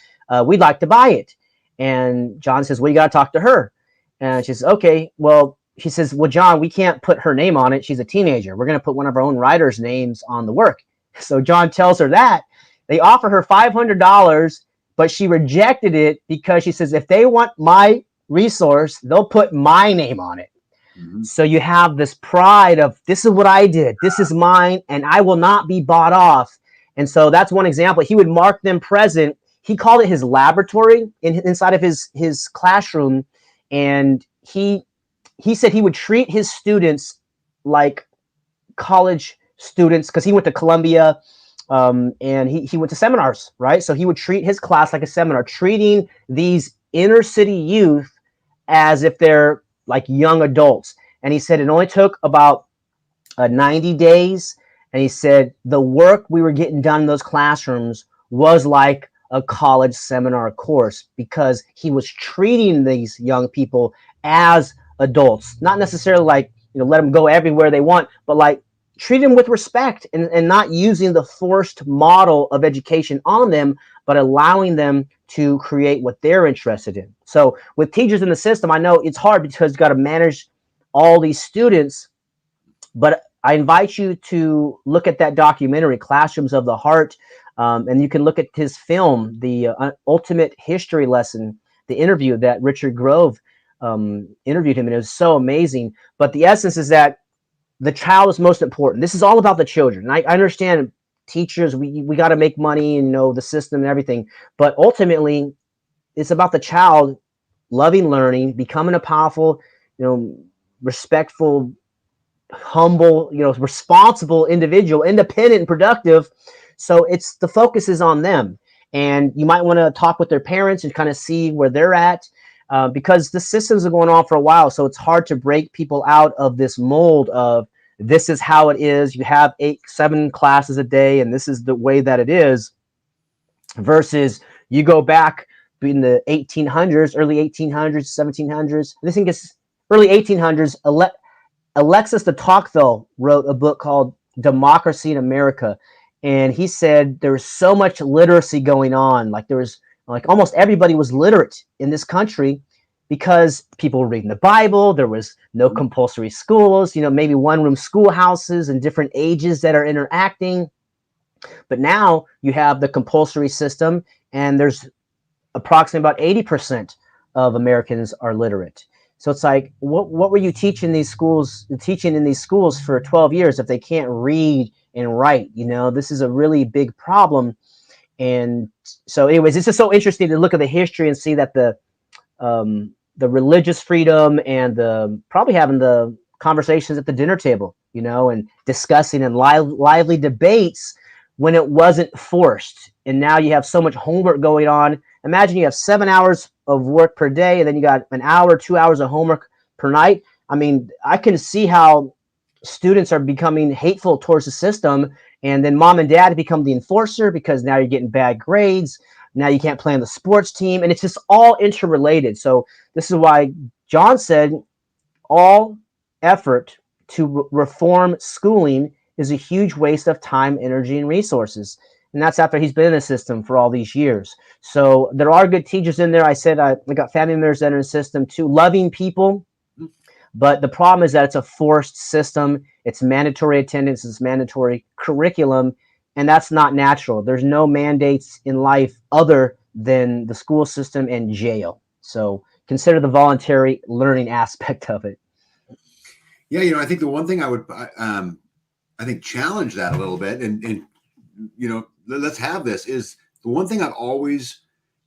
We'd like to buy it. And John says, well, you got to talk to her. And she says, okay, well, she says, well, John, we can't put her name on it. She's a teenager. We're going to put one of our own writers' names on the work. So John tells her that. They offer her $500, but she rejected it because she says, if they want my resource, they'll put my name on it. Mm-hmm. So you have this pride of, this is what I did. This is mine, and I will not be bought off. And so that's one example. He would mark them present. He called it his laboratory inside of his classroom. And he said he would treat his students like college students, because he went to Columbia, and he went to seminars, right? So he would treat his class like a seminar, treating these inner city youth as if they're like young adults. And he said it only took about 90 days. And he said the work we were getting done in those classrooms was like a college seminar course, because he was treating these young people as adults, not necessarily like, let them go everywhere they want, but like treat them with respect, and not using the forced model of education on them, but allowing them to create what they're interested in. So with teachers in the system, I know it's hard because you've got to manage all these students, but I invite you to look at that documentary, Classrooms of the Heart, and you can look at his film, The Ultimate History Lesson, the interview that Richard Grove interviewed him, and it was so amazing. But the essence is that the child is most important. This is all about the children. And I understand teachers, we got to make money and the system and everything. But ultimately, it's about the child loving learning, becoming a powerful, respectful, humble, responsible individual, independent and productive. So the focus is on them. And you might want to talk with their parents and kind of see where they're at, because the systems are going on for a while. So it's hard to break people out of this mold of this is how it is. You have 7 classes a day, and this is the way that it is, versus you go back in the 1800s, early 1800s, 1700s. I think it's early 1800s. Alexis de Tocqueville wrote a book called Democracy in America. And he said there was so much literacy going on. Like there was almost everybody was literate in this country because people were reading the Bible. There was no compulsory schools, maybe one-room schoolhouses and different ages that are interacting. But now you have the compulsory system, and there's approximately about 80% of Americans are literate. So it's like, what were you teaching in these schools for 12 years if they can't read and write? This is a really big problem. And so anyways, it's just so interesting to look at the history and see that the religious freedom and probably having the conversations at the dinner table, and discussing and lively debates when it wasn't forced. And now you have so much homework going on. Imagine you have 7 hours of work per day, and then you got an hour, 2 hours of homework per night. I mean, I can see how students are becoming hateful towards the system, and then mom and dad become the enforcer because now you're getting bad grades. Now you can't play on the sports team, and it's just all interrelated. So this is why John said all effort to reform schooling is a huge waste of time, energy, and resources. And that's after he's been in the system for all these years. So there are good teachers in there. I said I got family members that are in the system too, loving people. But the problem is that it's a forced system. It's mandatory attendance. It's mandatory curriculum. And that's not natural. There's no mandates in life other than the school system and jail. So consider the voluntary learning aspect of it. Yeah, I think the one thing I would, I think, challenge that a little bit, and let's have this, is the one thing I've always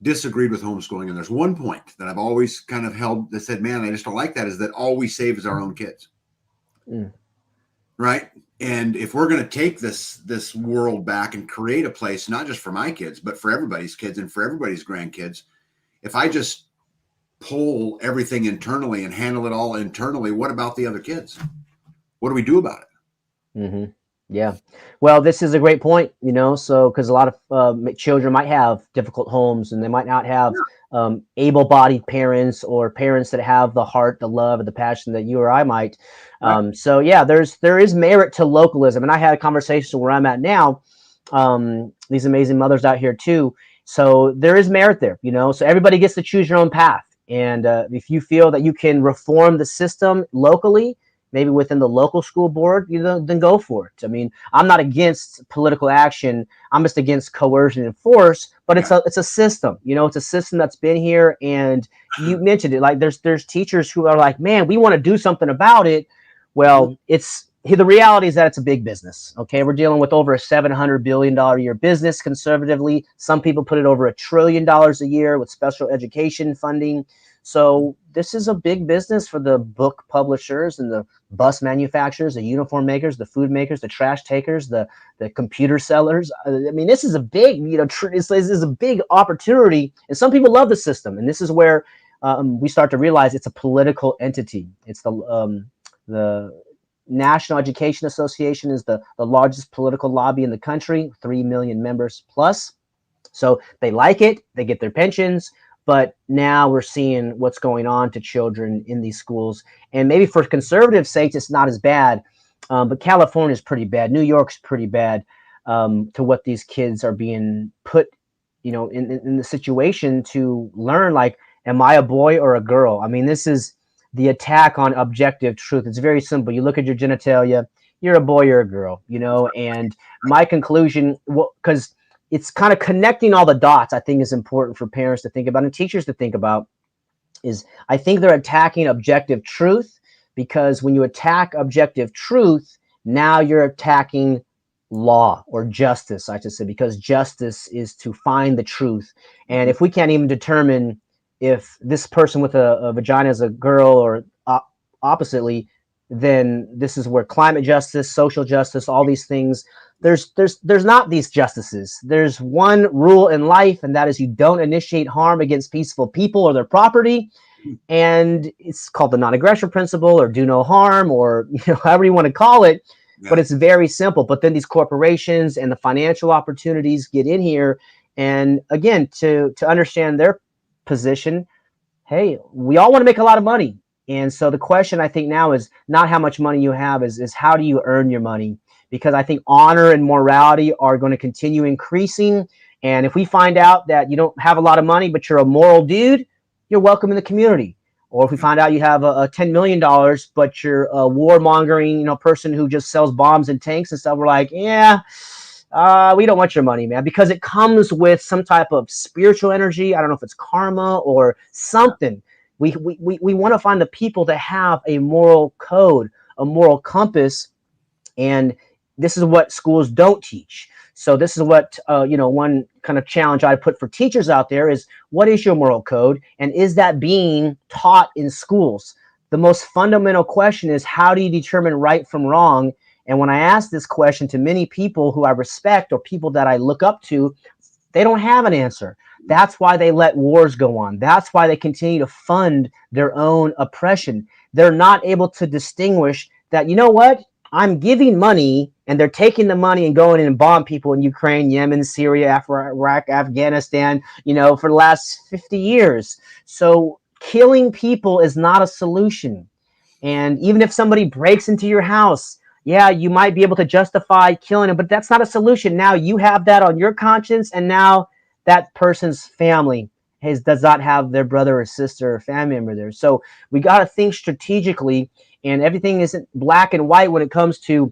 disagreed with homeschooling, and there's one point that I've always kind of held that said, man, I just don't like that, is that all we save is our own kids. Right? And if we're going to take this world back and create a place, not just for my kids, but for everybody's kids and for everybody's grandkids, if I just pull everything internally and handle it all internally, what about the other kids? What do we do about it? Mm-hmm. Yeah. Well, this is a great point, so because a lot of children might have difficult homes, and they might not have able-bodied parents or parents that have the heart, the love, and the passion that you or I might. So yeah, there is merit to localism. And I had a conversation where I'm at now, these amazing mothers out here too. So there is merit there, so everybody gets to choose your own path. And if you feel that you can reform the system locally, maybe within the local school board, then go for it. I mean, I'm not against political action. I'm just against coercion and force, but it's a system, it's a system that's been here. And you mentioned it, like there's teachers who are like, man, we want to do something about it. Well, the reality is that it's a big business. Okay. We're dealing with over a $700 billion a year business conservatively. Some people put it over $1 trillion a year with special education funding. So this is a big business for the book publishers and the bus manufacturers, the uniform makers, the food makers, the trash takers, the computer sellers. I mean, this is a big, this is a big opportunity, and some people love the system. And this is where we start to realize it's a political entity. It's the National Education Association is the largest political lobby in the country, 3 million members plus. So they like it, they get their pensions. But now we're seeing what's going on to children in these schools. And maybe for conservative sakes, it's not as bad. But California is pretty bad. New York's pretty bad to what these kids are being put, in the situation to learn, like, am I a boy or a girl? I mean, this is the attack on objective truth. It's very simple. You look at your genitalia, you're a boy or a girl, and my conclusion, because it's kind of connecting all the dots, I think is important for parents to think about and teachers to think about, is I think they're attacking objective truth, because when you attack objective truth, now you're attacking law or justice, I should say, because justice is to find the truth. And if we can't even determine if this person with a vagina is a girl or oppositely, then this is where climate justice, social justice, all these things, there's not these justices. There's one rule in life, and that is you don't initiate harm against peaceful people or their property. And it's called the non-aggression principle, or do no harm, or however you want to call it. Yeah. But it's very simple. But then these corporations and the financial opportunities get in here, and again, to understand their position, hey, we all want to make a lot of money. And so the question I think now is not how much money you have, is how do you earn your money? Because I think honor and morality are going to continue increasing. And if we find out that you don't have a lot of money, but you're a moral dude, you're welcome in the community. Or if we find out you have a $10 million, but you're a warmongering, person who just sells bombs and tanks and stuff, we're like, yeah, we don't want your money, man, because it comes with some type of spiritual energy. I don't know if it's karma or something. We want to find the people that have a moral code, a moral compass, and this is what schools don't teach. So this is what, one kind of challenge I put for teachers out there is, what is your moral code? And is that being taught in schools? The most fundamental question is, how do you determine right from wrong? And when I ask this question to many people who I respect or people that I look up to, they don't have an answer. That's why they let wars go on. That's why they continue to fund their own oppression. They're not able to distinguish that, you know what? I'm giving money, and they're taking the money and going in and bomb people in Ukraine, Yemen, Syria, Iraq, Afghanistan, for the last 50 years. So killing people is not a solution. And even if somebody breaks into your house, yeah, you might be able to justify killing them, but that's not a solution. Now you have that on your conscience, and now that person's family does not have their brother or sister or family member there. So we got to think strategically, and everything isn't black and white when it comes to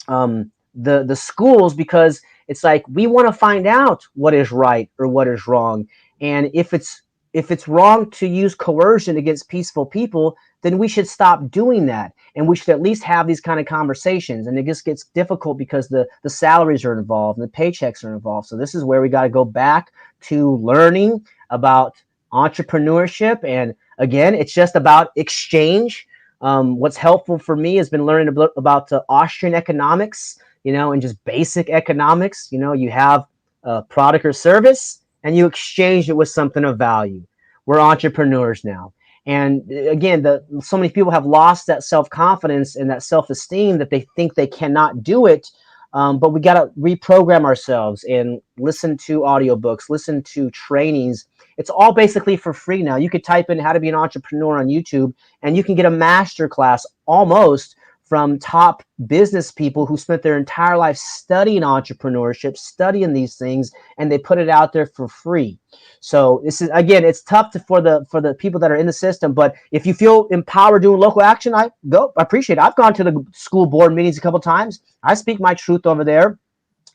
the schools, because it's like we want to find out what is right or what is wrong. And if it's wrong to use coercion against peaceful people, then we should stop doing that. And we should at least have these kind of conversations. And it just gets difficult because the salaries are involved and the paychecks are involved. So this is where we got to go back to learning about entrepreneurship. And again, it's just about exchange. What's helpful for me has been learning about Austrian economics, and just basic economics. You have a product or service, and you exchange it with something of value. We're entrepreneurs now. And again, so many people have lost that self-confidence and that self-esteem that they think they cannot do it. But we got to reprogram ourselves and listen to audiobooks, listen to trainings. It's all basically for free now. You could type in how to be an entrepreneur on YouTube, and you can get a master class almost from top business people who spent their entire life studying entrepreneurship, studying these things, and they put it out there for free. So this is, again, it's tough for the people that are in the system, but if you feel empowered doing local action, I appreciate it. I've gone to the school board meetings a couple of times. I speak my truth over there.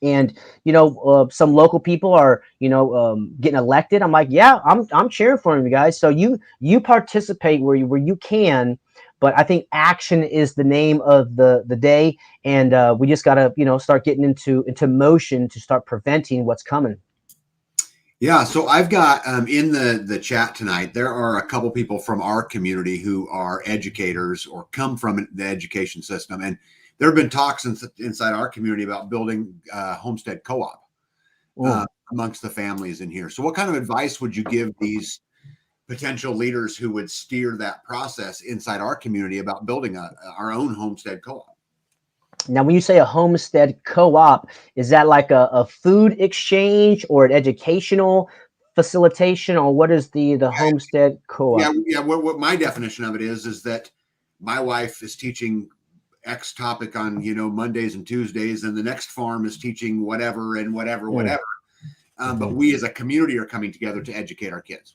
And some local people are getting elected. I'm like, yeah, I'm cheering for you guys. So you participate where you can, but I think action is the name of the day, and we just gotta start getting into motion to start preventing what's coming. Yeah, so I've got in the chat tonight, there are a couple people from our community who are educators or come from the education system, and there have been talks inside our community about building homestead co-op amongst the families in here. So what kind of advice would you give these potential leaders who would steer that process inside our community about building our own homestead co-op? Now, when you say a homestead co-op, is that like a food exchange or an educational facilitation, or what is the homestead co-op? Yeah. What my definition of it is that my wife is teaching X topic on, Mondays and Tuesdays, and the next farm is teaching whatever and whatever. But we as a community are coming together to educate our kids.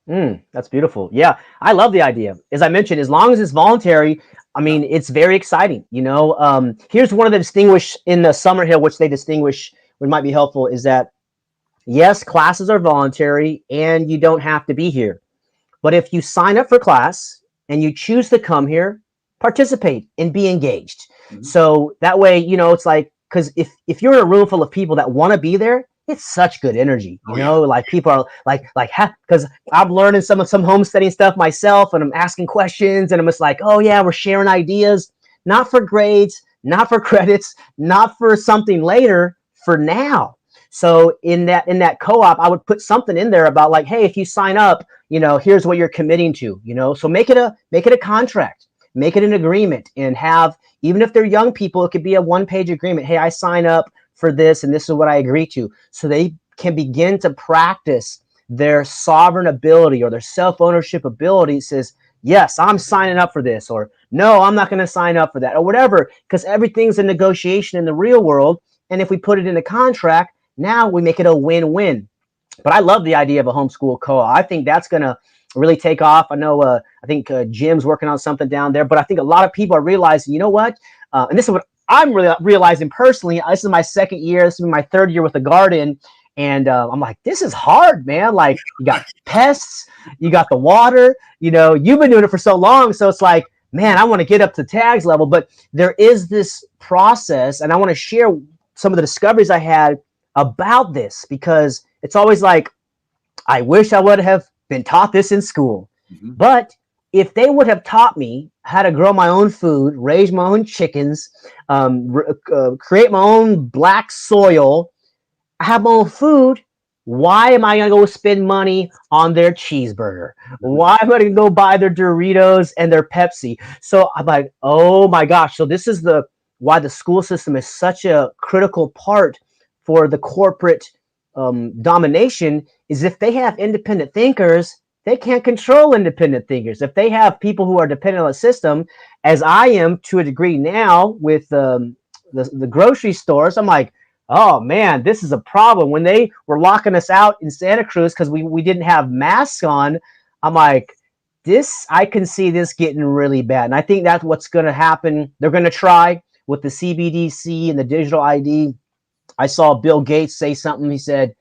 That's beautiful. Yeah, I love the idea. As I mentioned, as long as it's voluntary, I mean, it's very exciting. Here's one of the distinguish in the Summerhill, which they distinguish, what might be helpful, is that yes, classes are voluntary and you don't have to be here. But if you sign up for class and you choose to come here, participate and be engaged. So that way, it's like because if you're in a room full of people that want to be there, it's such good energy, Oh, yeah. like people are because I'm learning some homesteading stuff myself, and I'm asking questions, and I'm just like, oh yeah, we're sharing ideas, not for grades, not for credits, not for something later, for now. So in that co-op, I would put something in there about like, hey, if you sign up, here's what you're committing to, so make it a contract, make it an agreement, and have, even if they're young people, it could be a 1-page agreement. Hey, I sign up for this, and this is what I agree to. So they can begin to practice their sovereign ability or their self-ownership ability. Says, yes, I'm signing up for this, or no, I'm not going to sign up for that, or whatever, because everything's a negotiation in the real world. And if we put it in a contract, now we make it a win-win. But I love the idea of a homeschool co-op. I think that's going to really take off. I know, I think Jim's working on something down there, but I think a lot of people are realizing, you know what? And this is what I'm really realizing personally. This is my second year. This is my third year with the garden. And I'm like, this is hard, man. Like, you got pests, you got the water, you've been doing it for so long. So it's like, man, I want to get up to tags level. But there is this process, and I want to share some of the discoveries I had about this, because it's always like, I wish I would have been taught this in school. Mm-hmm. But if they would have taught me how to grow my own food, raise my own chickens, create my own black soil, have my own food, why am I going to go spend money on their cheeseburger? Why am I going to go buy their Doritos and their Pepsi? So I'm like, oh my gosh. So this is why the school system is such a critical part for the corporate domination, is if they have independent thinkers, they can't control independent thinkers. If they have people who are dependent on the system, as I am to a degree now with the grocery stores, I'm like, oh man, this is a problem. When they were locking us out in Santa Cruz because we didn't have masks on, I'm like, I can see this getting really bad. And I think that's what's going to happen. They're going to try with the CBDC and the digital ID. I saw Bill Gates say something. He said,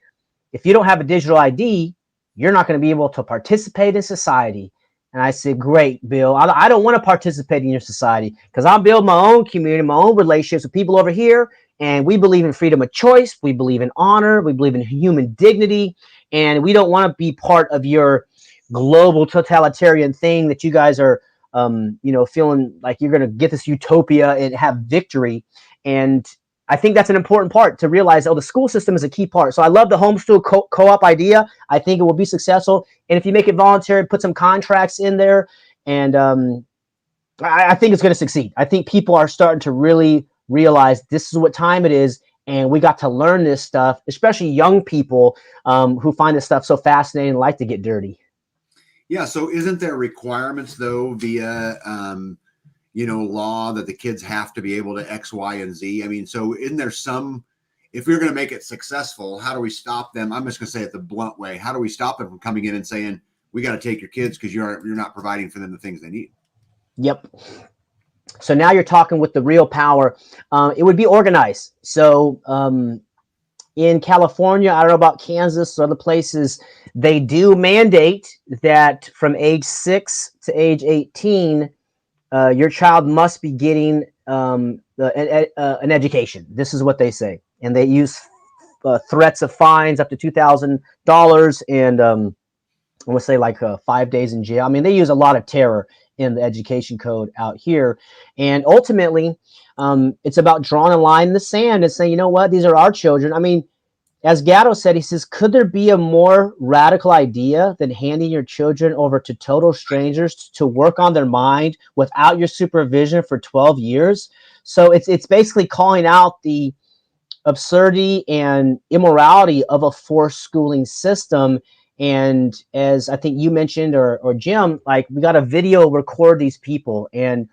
if you don't have a digital ID, you're not going to be able to participate in society. And I said, great, Bill. I don't want to participate in your society, because I'm building my own community, my own relationships with people over here. And we believe in freedom of choice. We believe in honor. We believe in human dignity. And we don't want to be part of your global totalitarian thing that you guys are, feeling like you're going to get this utopia and have victory. And I think that's an important part to realize. The school system is a key part. So I love the homeschool co-op idea. I think it will be successful. And if you make it voluntary, put some contracts in there, and I think it's going to succeed. I think people are starting to really realize this is what time it is, and we got to learn this stuff, especially young people who find this stuff so fascinating and like to get dirty. Yeah. So isn't there requirements though via law that the kids have to be able to X, Y, and Z? I mean, so isn't there if we're going to make it successful, how do we stop them? I'm just going to say it the blunt way. How do we stop them from coming in and saying, we got to take your kids because you're not providing for them the things they need? Yep. So now you're talking with the real power. It would be organized. So in California, I don't know about Kansas or other places, they do mandate that from age 6 to age 18, your child must be getting an education. This is what they say. And they use threats of fines up to $2,000 and I want to say like 5 days in jail. I mean, they use a lot of terror in the education code out here. And ultimately, it's about drawing a line in the sand and saying, you know what, these are our children. I mean, as Gatto said, he says, could there be a more radical idea than handing your children over to total strangers to work on their mind without your supervision for 12 years? So it's basically calling out the absurdity and immorality of a forced schooling system. And as I think you mentioned, or Jim, like, we got to video record these people. And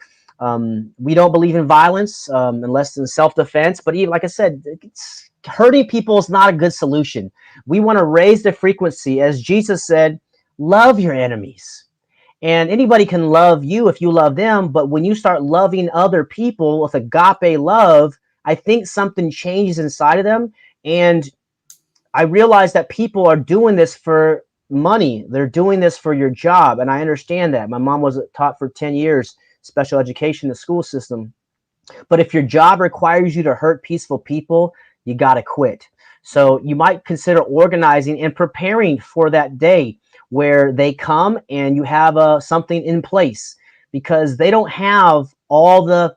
we don't believe in violence unless in self-defense. But even, like I said, hurting people is not a good solution. We want to raise the frequency. As Jesus said, love your enemies. And anybody can love you if you love them. But when you start loving other people with agape love, I think something changes inside of them. And I realize that people are doing this for money. They're doing this for your job. And I understand that. My mom was taught for 10 years, special education in the school system. But if your job requires you to hurt peaceful people, you got to quit. So you might consider organizing and preparing for that day where they come and you have something in place, because they don't have all the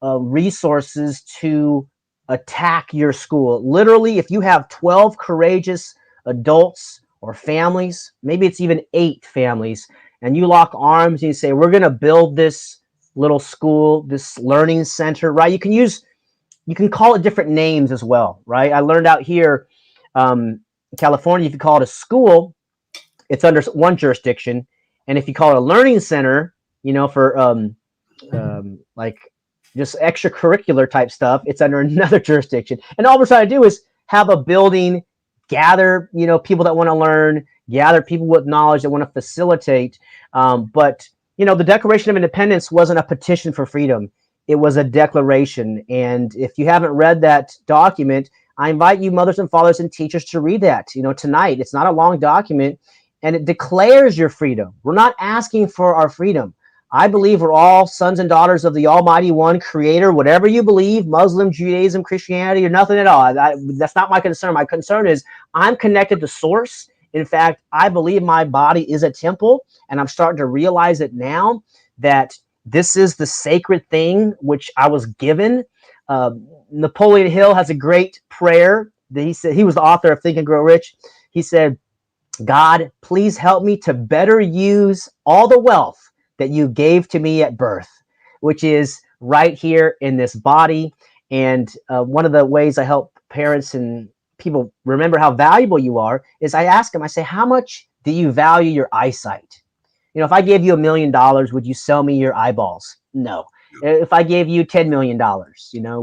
resources to attack your school. Literally, if you have 12 courageous adults or families, maybe it's even 8 families, and you lock arms and you say, we're going to build this little school, this learning center, right? You can call it different names as well, right? I learned out here, California, if you call it a school, it's under one jurisdiction. And if you call it a learning center, for like just extracurricular type stuff, it's under another jurisdiction. And all we're trying to do is have a building, gather, people that want to learn, gather people with knowledge that want to facilitate. But the Declaration of Independence wasn't a petition for freedom. It was a declaration. And if you haven't read that document, I invite you, mothers and fathers and teachers, to read that, tonight. It's not a long document, and it declares your freedom. We're not asking for our freedom. I believe we're all sons and daughters of the Almighty One Creator, whatever you believe, Muslim, Judaism, Christianity, or nothing at all. That's not my concern. My concern is I'm connected to Source. In fact, I believe my body is a temple, and I'm starting to realize it now, that this is the sacred thing which I was given. Napoleon Hill has a great prayer that he said. He was the author of Think and Grow Rich. He said, God, please help me to better use all the wealth that you gave to me at birth, which is right here in this body. And one of the ways I help parents and people remember how valuable you are is I ask them, I say, how much do you value your eyesight? If I gave you $1 million, would you sell me your eyeballs? No. If I gave you $10 million,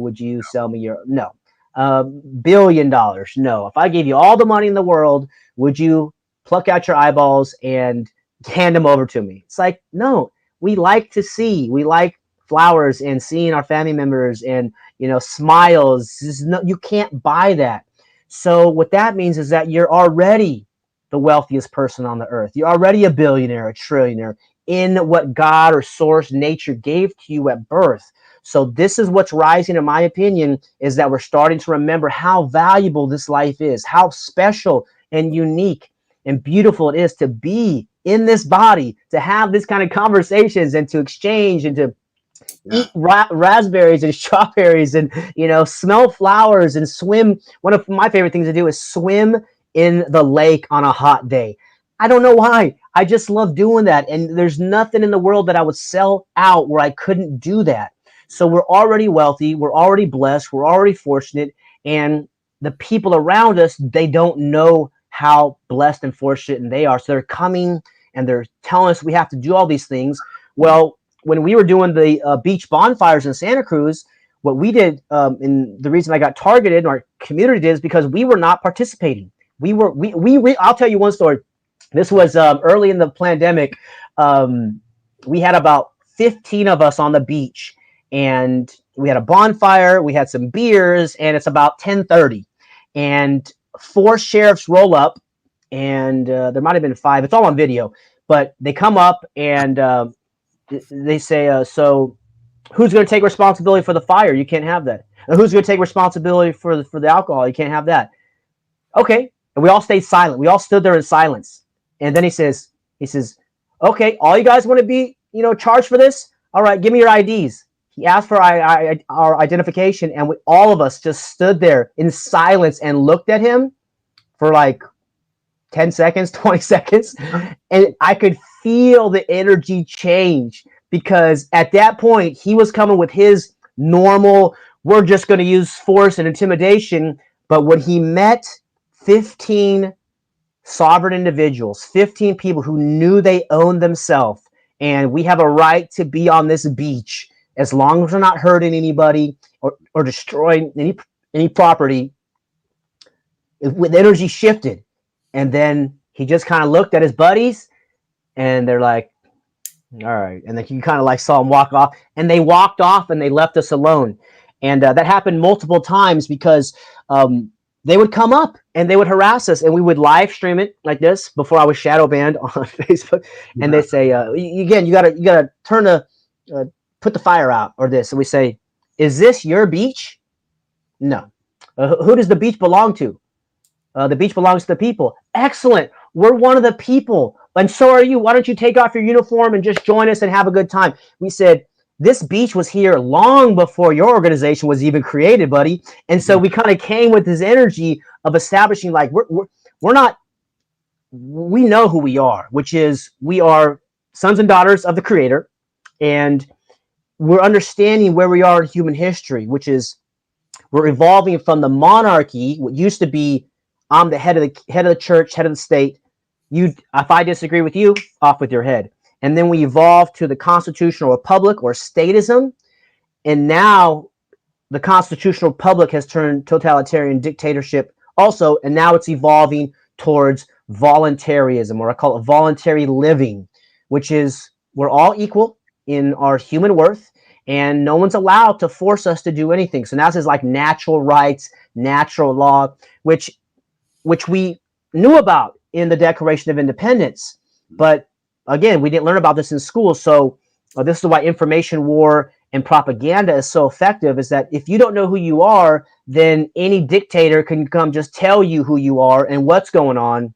would you sell me your, no. $1 billion, no. If I gave you all the money in the world, would you pluck out your eyeballs and hand them over to me? It's like, no. We like to see. We like flowers and seeing our family members and smiles. You can't buy that. So what that means is that you're already the wealthiest person on the earth. You're already a billionaire, a trillionaire in what God or Source, nature gave to you at birth. So this is what's rising, in my opinion, is that we're starting to remember how valuable this life is, how special and unique and beautiful it is to be in this body, to have this kind of conversations and to exchange and to eat raspberries and strawberries and, smell flowers and swim. One of my favorite things to do is swim in the lake on a hot day. I don't know why. I just love doing that. And there's nothing in the world that I would sell out where I couldn't do that. So we're already wealthy. We're already blessed. We're already fortunate. And the people around us, they don't know how blessed and fortunate they are. So they're coming and they're telling us we have to do all these things. Well, when we were doing the beach bonfires in Santa Cruz, what we did, and the reason I got targeted, our community did, is because we were not participating. I'll tell you one story. This was early in the pandemic. We had about 15 of us on the beach, and we had a bonfire. We had some beers, and it's about 10:30, and 4 sheriffs roll up, and there might have been 5. It's all on video, but they come up and they say, so who's going to take responsibility for the fire? You can't have that. And who's going to take responsibility for the alcohol? You can't have that. Okay. And we all stayed silent. We all stood there in silence. And then he says, okay, all you guys want to be, charged for this? All right, give me your IDs. He asked for our identification, and all of us just stood there in silence and looked at him for like 10 seconds, 20 seconds. And I could feel the energy change, because at that point he was coming with his normal, we're just going to use force and intimidation. But when he met 15 sovereign individuals, 15 people who knew they owned themselves, and we have a right to be on this beach as long as we're not hurting anybody or destroying any property, with energy shifted. And then he just kind of looked at his buddies, and they're like, all right. And then you kind of like saw them walk off, and they walked off and they left us alone. And that happened multiple times, because they would come up and they would harass us, and we would live stream it like this before I was shadow banned on Facebook. And they say, again, you gotta turn put the fire out, or this. And we say, Is this your beach? No. Who does the beach belong to? The beach belongs to the people. Excellent. We're one of the people. And so are you. Why don't you take off your uniform and just join us and have a good time? We said, this beach was here long before your organization was even created, buddy. And so we kind of came with this energy of establishing, like, we're not, we know who we are, which is we are sons and daughters of the Creator. And we're understanding where we are in human history, which is we're evolving from the monarchy, what used to be, I'm the head of the church, head of the state. You, if I disagree with you, off with your head. And then we evolved to the constitutional republic or statism. And now the constitutional republic has turned totalitarian dictatorship also. And now it's evolving towards voluntarism, or I call it voluntary living, which is we're all equal in our human worth. And no one's allowed to force us to do anything. So now this is like natural rights, natural law, which we knew about in the Declaration of Independence. But again, we didn't learn about this in school. So this is why information war and propaganda is so effective, is that if you don't know who you are, then any dictator can come just tell you who you are and what's going on.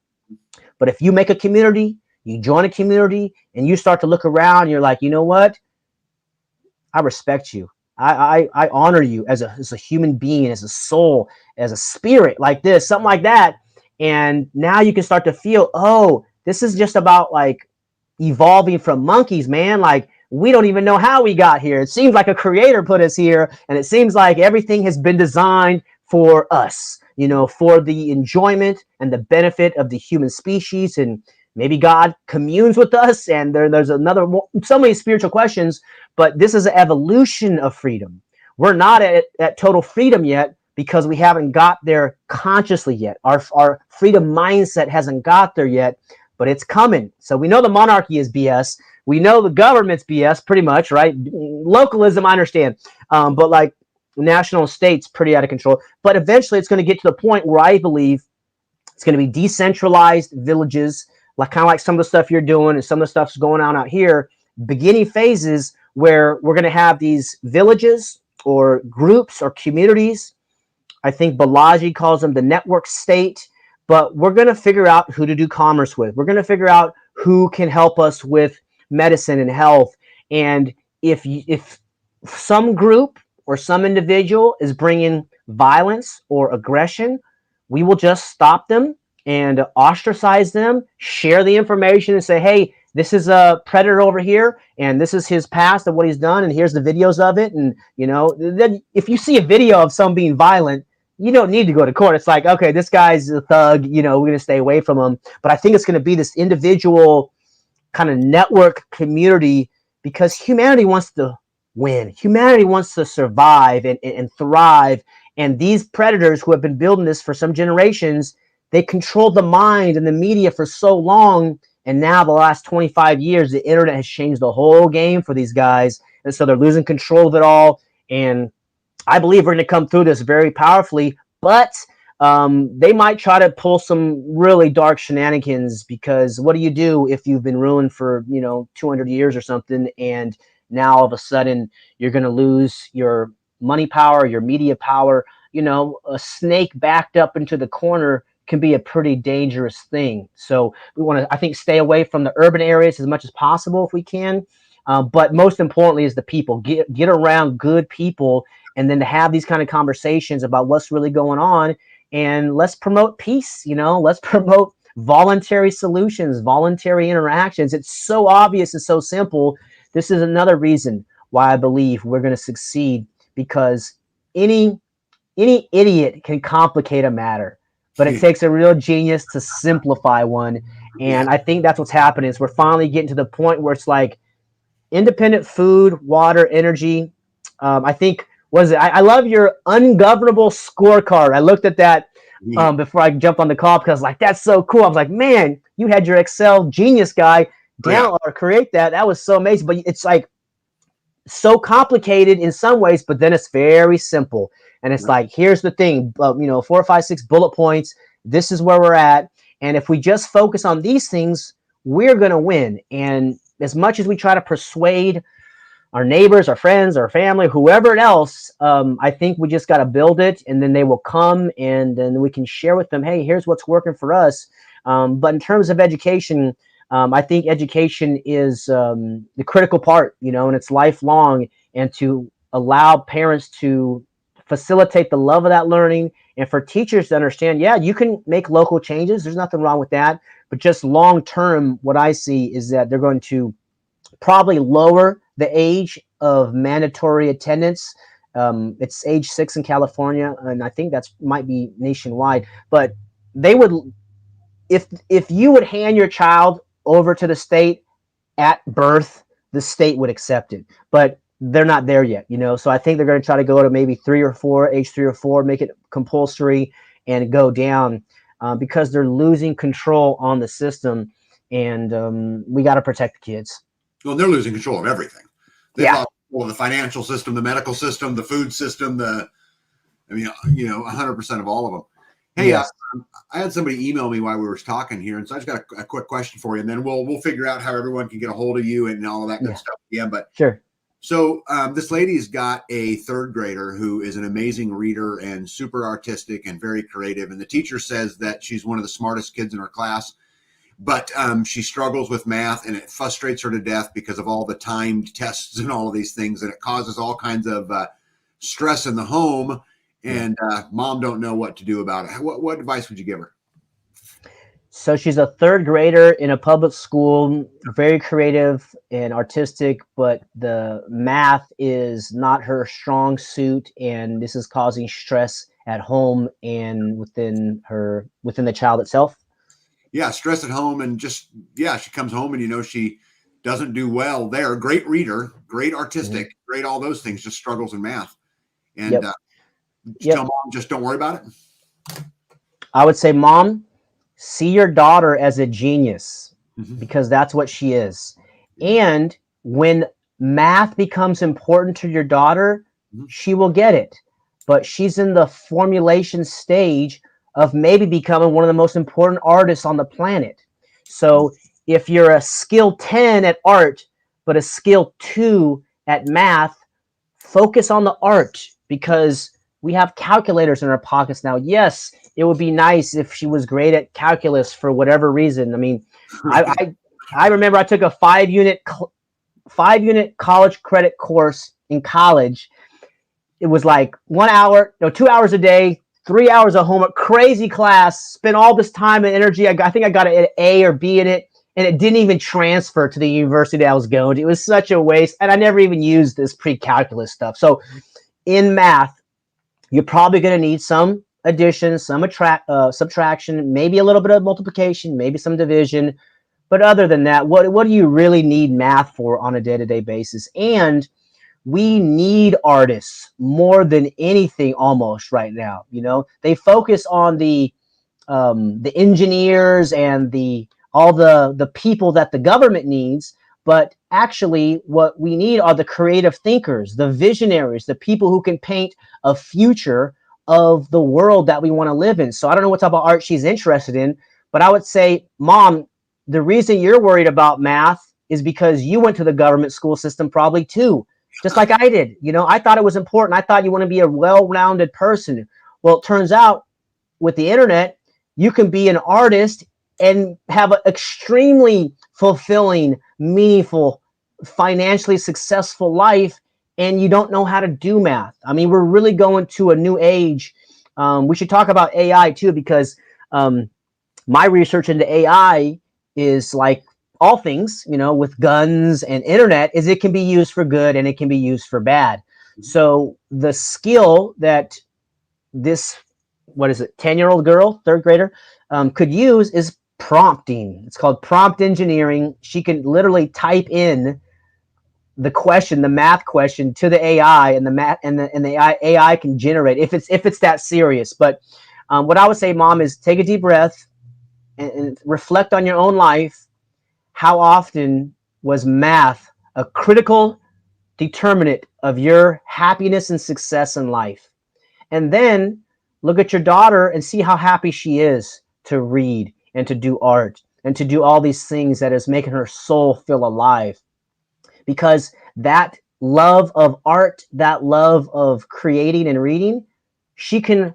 But if you make a community, you join a community, and you start to look around, and you're like, you know what? I respect you. I honor you as a human being, as a soul, as a spirit, like this, something like that. And now you can start to feel, oh, this is just about like evolving from monkeys, man. Like, we don't even know how we got here. It seems like a creator put us here, and it seems like everything has been designed for us, for the enjoyment and the benefit of the human species. And maybe God communes with us, and there's so many spiritual questions, but this is an evolution of freedom. We're not at total freedom yet because we haven't got there consciously yet. Our freedom mindset hasn't got there yet, but it's coming. So we know the monarchy is BS. We know the government's BS pretty much, right? Localism, I understand. But like national states, pretty out of control. But eventually it's going to get to the point where I believe it's going to be decentralized villages, like kind of like some of the stuff you're doing and some of the stuff's going on out here, beginning phases where we're going to have these villages or groups or communities. I think Balaji calls them the network state, but we're going to figure out who to do commerce with. We're going to figure out who can help us with medicine and health. And if some group or some individual is bringing violence or aggression, we will just stop them and ostracize them, share the information and say, hey, this is a predator over here, and this is his past of what he's done, and here's the videos of it. And, then if you see a video of someone being violent, you don't need to go to court. It's like, okay, this guy's a thug, we're going to stay away from him. But I think it's going to be this individual kind of network community, because humanity wants to win. Humanity wants to survive and thrive. And these predators who have been building this for some generations, they controlled the mind and the media for so long. And now the last 25 years, the internet has changed the whole game for these guys. And so they're losing control of it all. And I believe we're going to come through this very powerfully, but they might try to pull some really dark shenanigans, because what do you do if you've been ruined for, 200 years or something, and now all of a sudden you're going to lose your money power, your media power? A snake backed up into the corner can be a pretty dangerous thing. So we want to, I think, stay away from the urban areas as much as possible if we can. But most importantly is the people. Get around good people, and then to have these kind of conversations about what's really going on. And let's promote peace, let's promote voluntary solutions, voluntary interactions. It's so obvious and so simple. This is another reason why I believe we're going to succeed, because any idiot can complicate a matter, but it takes a real genius to simplify one. And I think that's what's happening, is we're finally getting to the point where it's like independent food, water, energy. I think, I love your ungovernable scorecard. I looked at that before I jumped on the call, because like, that's so cool. I was like, man, you had your Excel genius guy down or create that. That was so amazing. But it's like so complicated in some ways, but then it's very simple. And it's like, here's the thing, 4 or 5, 6 bullet points. This is where we're at. And if we just focus on these things, we're going to win. And as much as we try to persuade our neighbors, our friends, our family, whoever else. I think we just got to build it, and then they will come, and then we can share with them, hey, here's what's working for us. But in terms of education, I think education is the critical part, and it's lifelong, and to allow parents to facilitate the love of that learning, and for teachers to understand, yeah, you can make local changes. There's nothing wrong with that. But just long term, what I see is that they're going to probably lower the age of mandatory attendance. It's age 6 in California, and I think that's might be nationwide. But they would, if you would hand your child over to the state at birth, the state would accept it. But they're not there yet, So I think they're going to try to go to maybe age 3 or 4, make it compulsory, and go down because they're losing control on the system, and we got to protect the kids. Well, they're losing control of everything. They've Yeah. lost control of the financial system, the medical system, the food system, 100% of all of them. Hey, Yes. I had somebody email me while we were talking here, and so I just got a quick question for you, and then we'll figure out how everyone can get a hold of you and all of that good stuff. Yeah, but sure. So this lady's got a third grader who is an amazing reader and super artistic and very creative, and the teacher says that she's one of the smartest kids in her class. But she struggles with math, and it frustrates her to death because of all the timed tests and all of these things, and it causes all kinds of stress in the home. And mom don't know what to do about it. What advice would you give her? So she's a third grader in a public school, very creative and artistic, but the math is not her strong suit, and this is causing stress at home and within the child itself. Yeah, stress at home, and just she comes home and she doesn't do well there. Great reader, great artistic, great all those things, just struggles in math. And tell mom, just don't worry about it. I would say, mom, see your daughter as a genius, because that's what she is. And when math becomes important to your daughter, she will get it. But she's in the formulation stage of maybe becoming one of the most important artists on the planet. So if you're a skill 10 at art, but a skill 2 at math, focus on the art, because we have calculators in our pockets now. Yes, it would be nice if she was great at calculus for whatever reason. I mean, I remember I took a 5-unit college credit course in college. It was like 2 hours a day, 3 hours of homework, crazy class, spent all this time and energy. I think I got an A or B in it, and it didn't even transfer to the university I was going to. It was such a waste, and I never even used this pre-calculus stuff. So in math, you're probably going to need some addition, some subtraction, maybe a little bit of multiplication, maybe some division. But other than that, what do you really need math for on a day-to-day basis? And we need artists more than anything almost right now. They focus on the engineers and all the people that the government needs, but actually what we need are the creative thinkers, the visionaries, the people who can paint a future of the world that we want to live in. So I don't know what type of art she's interested in, but I would say, mom, the reason you're worried about math is because you went to the government school system probably too, just like I did. I thought it was important. I thought you want to be a well-rounded person. Well, it turns out with the internet, you can be an artist and have an extremely fulfilling, meaningful, financially successful life, and you don't know how to do math. I mean, we're really going to a new age. We should talk about AI too, because my research into AI is like all things, with guns and internet, is it can be used for good and it can be used for bad. So the skill that this, 10-year-old girl, third grader, could use is prompting. It's called prompt engineering. She can literally type in the math question to the AI, and the AI can generate if it's that serious. But what I would say, mom, is take a deep breath and reflect on your own life. How often was math a critical determinant of your happiness and success in life? And then look at your daughter and see how happy she is to read and to do art and to do all these things that is making her soul feel alive. Because that love of art, that love of creating and reading, she can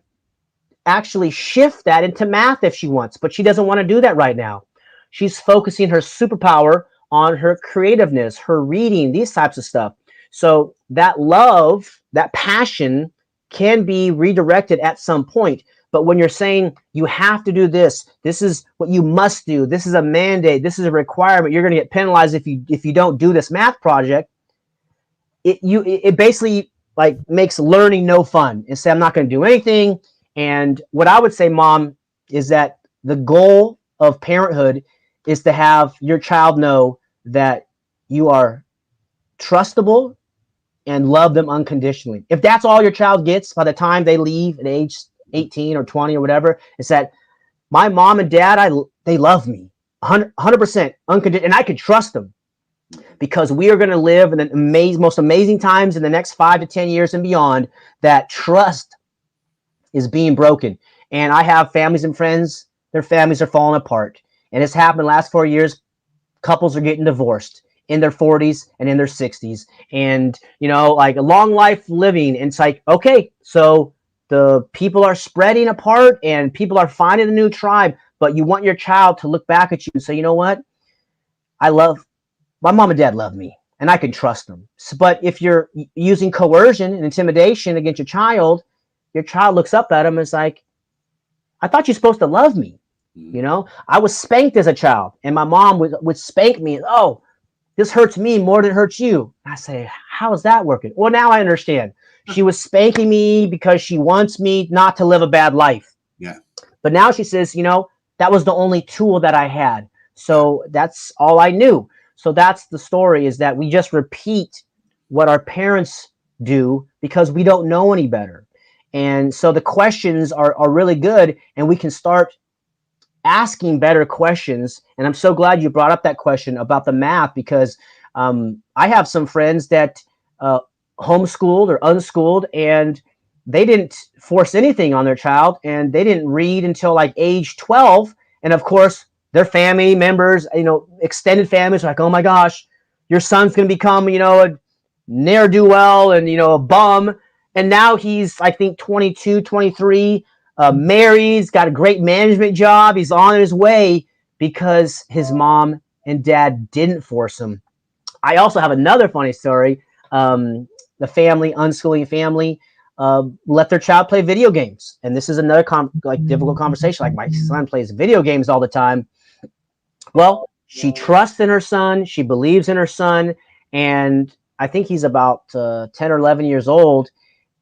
actually shift that into math if she wants, but she doesn't want to do that right now. She's focusing her superpower on her creativeness, her reading, these types of stuff. So that love, that passion can be redirected at some point. But when you're saying you have to do this, this is what you must do, this is a mandate, this is a requirement, you're going to get penalized if you don't do this math project, it basically like makes learning no fun and say I'm not going to do anything. And what I would say, Mom, is that the goal of parenthood is to have your child know that you are trustable and love them unconditionally. If that's all your child gets by the time they leave at age 18 or 20 or whatever, it's that my mom and dad, they love me 100% unconditional, and I can trust them, because we are going to live in the most amazing times in the next 5 to 10 years and beyond. That trust is being broken. And I have families and friends, their families are falling apart. And it's happened the last 4 years. Couples are getting divorced in their 40s and in their 60s. And, like a long life living. And it's like, okay, so the people are spreading apart and people are finding a new tribe, but you want your child to look back at you and say, you know what? My mom and dad love me and I can trust them. But if you're using coercion and intimidation against your child looks up at him and is like, I thought you're supposed to love me. I was spanked as a child and my mom would spank me. And, oh, this hurts me more than it hurts you. I say, how is that working? Well, now I understand. She was spanking me because she wants me not to live a bad life. Yeah. But now she says, that was the only tool that I had. So that's all I knew. So that's the story, is that we just repeat what our parents do because we don't know any better. And so the questions are really good, and we can start asking better questions. And I'm so glad you brought up that question about the math, because I have some friends that homeschooled or unschooled, and they didn't force anything on their child, and they didn't read until like age 12. And of course, their family members, extended families are like, oh my gosh, your son's going to become, a ne'er-do-well and, a bum. And now he's, I think, 22, 23, married, he's got a great management job. He's on his way because his mom and dad didn't force him. I also have another funny story. The unschooling family, let their child play video games. And this is another difficult conversation. Like, my son plays video games all the time. Well, she trusts in her son. She believes in her son. And I think he's about 10 or 11 years old.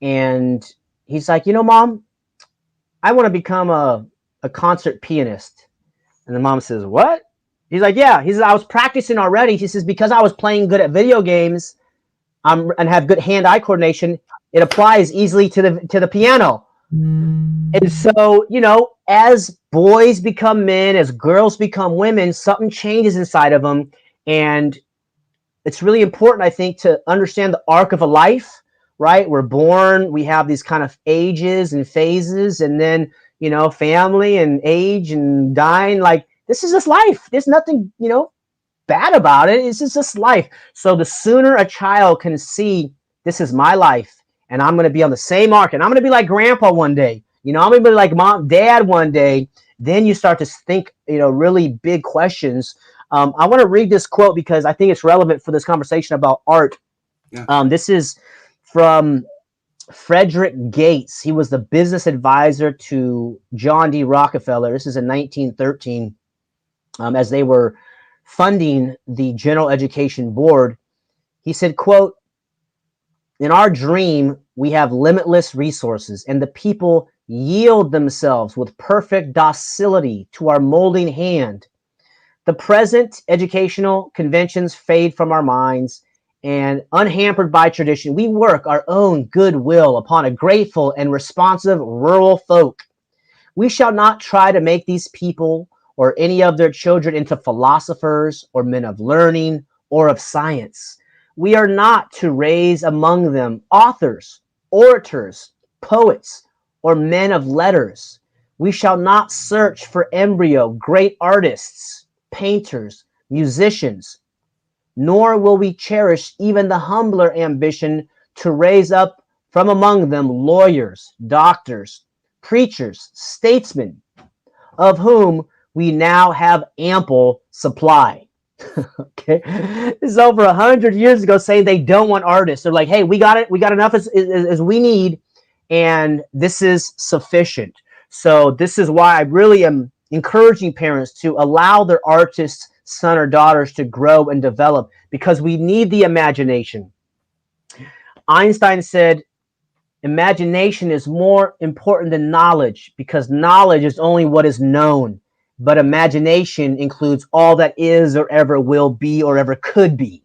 And he's like, Mom, I want to become a concert pianist. And the mom says, what? He's like, yeah. He says, I was practicing already. He says, because I was playing good at video games and have good hand-eye coordination, it applies easily to the piano. And so, as boys become men, as girls become women, something changes inside of them. And it's really important, I think, to understand the arc of a life, right? We're born, we have these kind of ages and phases, and then, family and age and dying. Like, this is just life. There's nothing, bad about it. It's just life. So the sooner a child can see, this is my life, and I'm going to be on the same arc, and I'm going to be like grandpa one day, I'm going to be like mom, dad one day, then you start to think, really big questions. I want to read this quote because I think it's relevant for this conversation about art. Yeah. This is from Frederick Gates. He was the business advisor to John D. Rockefeller. This is in 1913, as they were funding the General Education Board. He said, quote, in our dream, we have limitless resources, and the people yield themselves with perfect docility to our molding hand. The present educational conventions fade from our minds, and unhampered by tradition, we work our own goodwill upon a grateful and responsive rural folk. We shall not try to make these people or any of their children into philosophers or men of learning or of science. We are not to raise among them authors, orators, poets, or men of letters. We shall not search for embryo great artists, painters, musicians. nor will we cherish even the humbler ambition to raise up from among them lawyers, doctors, preachers, statesmen, of whom we now have ample supply. Okay, this is over 100 years ago saying they don't want artists. They're like, hey, we got it. We got enough as we need, and this is sufficient. So this is why I really am encouraging parents to allow their artists, son or daughters, to grow and develop, because we need the imagination. Einstein said, imagination is more important than knowledge, because knowledge is only what is known, but imagination includes all that is or ever will be or ever could be.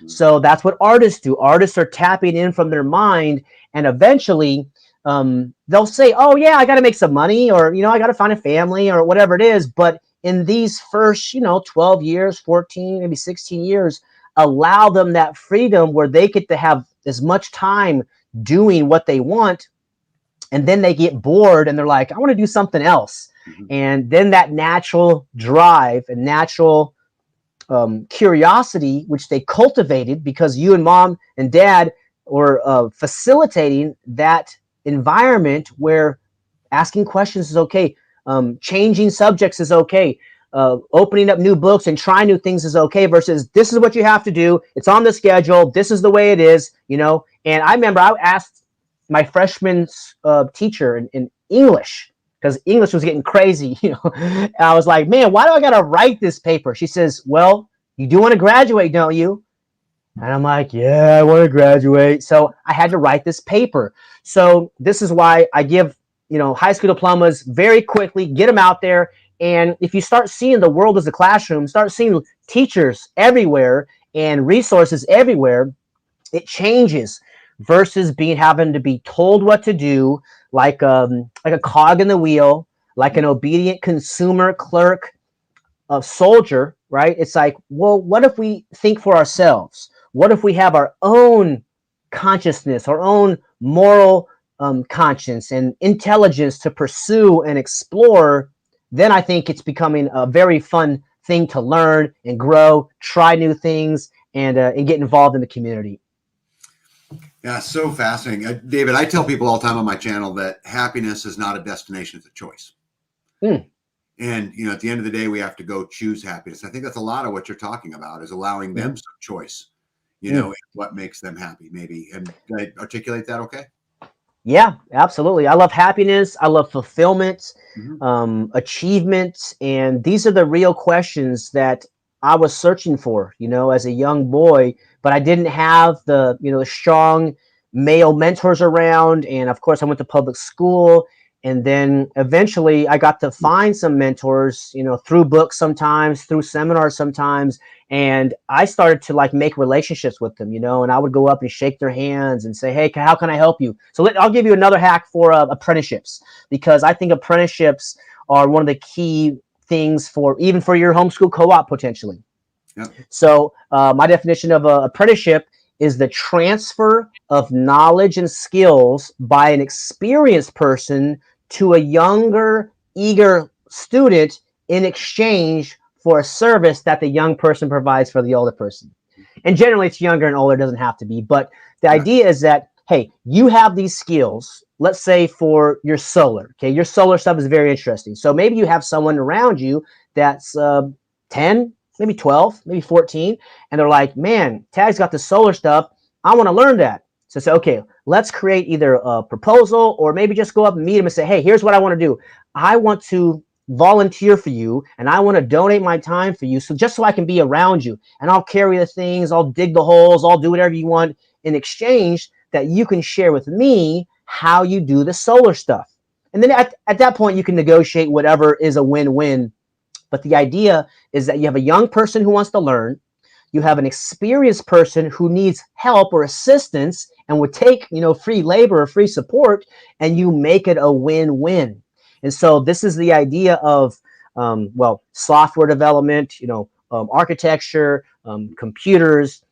So that's what artists do. Artists are tapping in from their mind, and eventually they'll say, oh yeah, I got to make some money, or, I got to find a family, or whatever it is. But in these first, 12 years, 14, maybe 16 years, allow them that freedom where they get to have as much time doing what they want, and then they get bored and they're like, I want to do something else. And then that natural drive and natural curiosity, which they cultivated because you and mom and dad were facilitating that environment where asking questions is okay, changing subjects is okay, opening up new books and trying new things is okay, versus this is what you have to do, it's on the schedule, this is the way it is. And I remember I asked my freshman teacher in English, because English was getting crazy. And I was like, man, why do I got to write this paper? She says, well, you do want to graduate, don't you? And I'm like, yeah, I want to graduate. So I had to write this paper. So this is why I give, high school diplomas very quickly, get them out there. And if you start seeing the world as a classroom, start seeing teachers everywhere and resources everywhere, it changes, versus having to be told what to do, like a cog in the wheel, like an obedient consumer, clerk, a soldier, right? It's like, well, what if we think for ourselves? What if we have our own consciousness, our own moral conscience and intelligence to pursue and explore? Then I think it's becoming a very fun thing to learn and grow, try new things, and get involved in the community. Yeah, so fascinating. David, I tell people all the time on my channel that happiness is not a destination, it's a choice. And, at the end of the day, we have to go choose happiness. I think that's a lot of what you're talking about, is allowing them some choice, what makes them happy, maybe. And can I articulate that okay? Yeah, absolutely. I love happiness. I love fulfillment, achievement. And these are the real questions that I was searching for, as a young boy, but I didn't have the strong male mentors around. And of course I went to public school, and then eventually I got to find some mentors, through books, sometimes through seminars, sometimes. And I started to make relationships with them, and I would go up and shake their hands and say, hey, how can I help you? So I'll give you another hack for apprenticeships, because I think apprenticeships are one of the key things for even for your homeschool co-op potentially. Yep. So my definition of an apprenticeship is the transfer of knowledge and skills by an experienced person to a younger, eager student in exchange for a service that the young person provides for the older person. And generally it's younger and older, it doesn't have to be. But the idea is that, hey, you have these skills, let's say for your solar. Okay, your solar stuff is very interesting. So maybe you have someone around you that's 10, maybe 12, maybe 14, and they're like, man, Tag's got the solar stuff, I want to learn that. So say, okay, let's create either a proposal, or maybe just go up and meet them and say, hey, here's what I want to do. I want to volunteer for you, and I want to donate my time for you, so just so I can be around you, and I'll carry the things, I'll dig the holes, I'll do whatever you want in exchange that you can share with me how you do the solar stuff. And then at that point you can negotiate whatever is a win-win. But the idea is that you have a young person who wants to learn, you have an experienced person who needs help or assistance and would take free labor or free support, and you make it a win-win. And so this is the idea of software development, architecture, computers,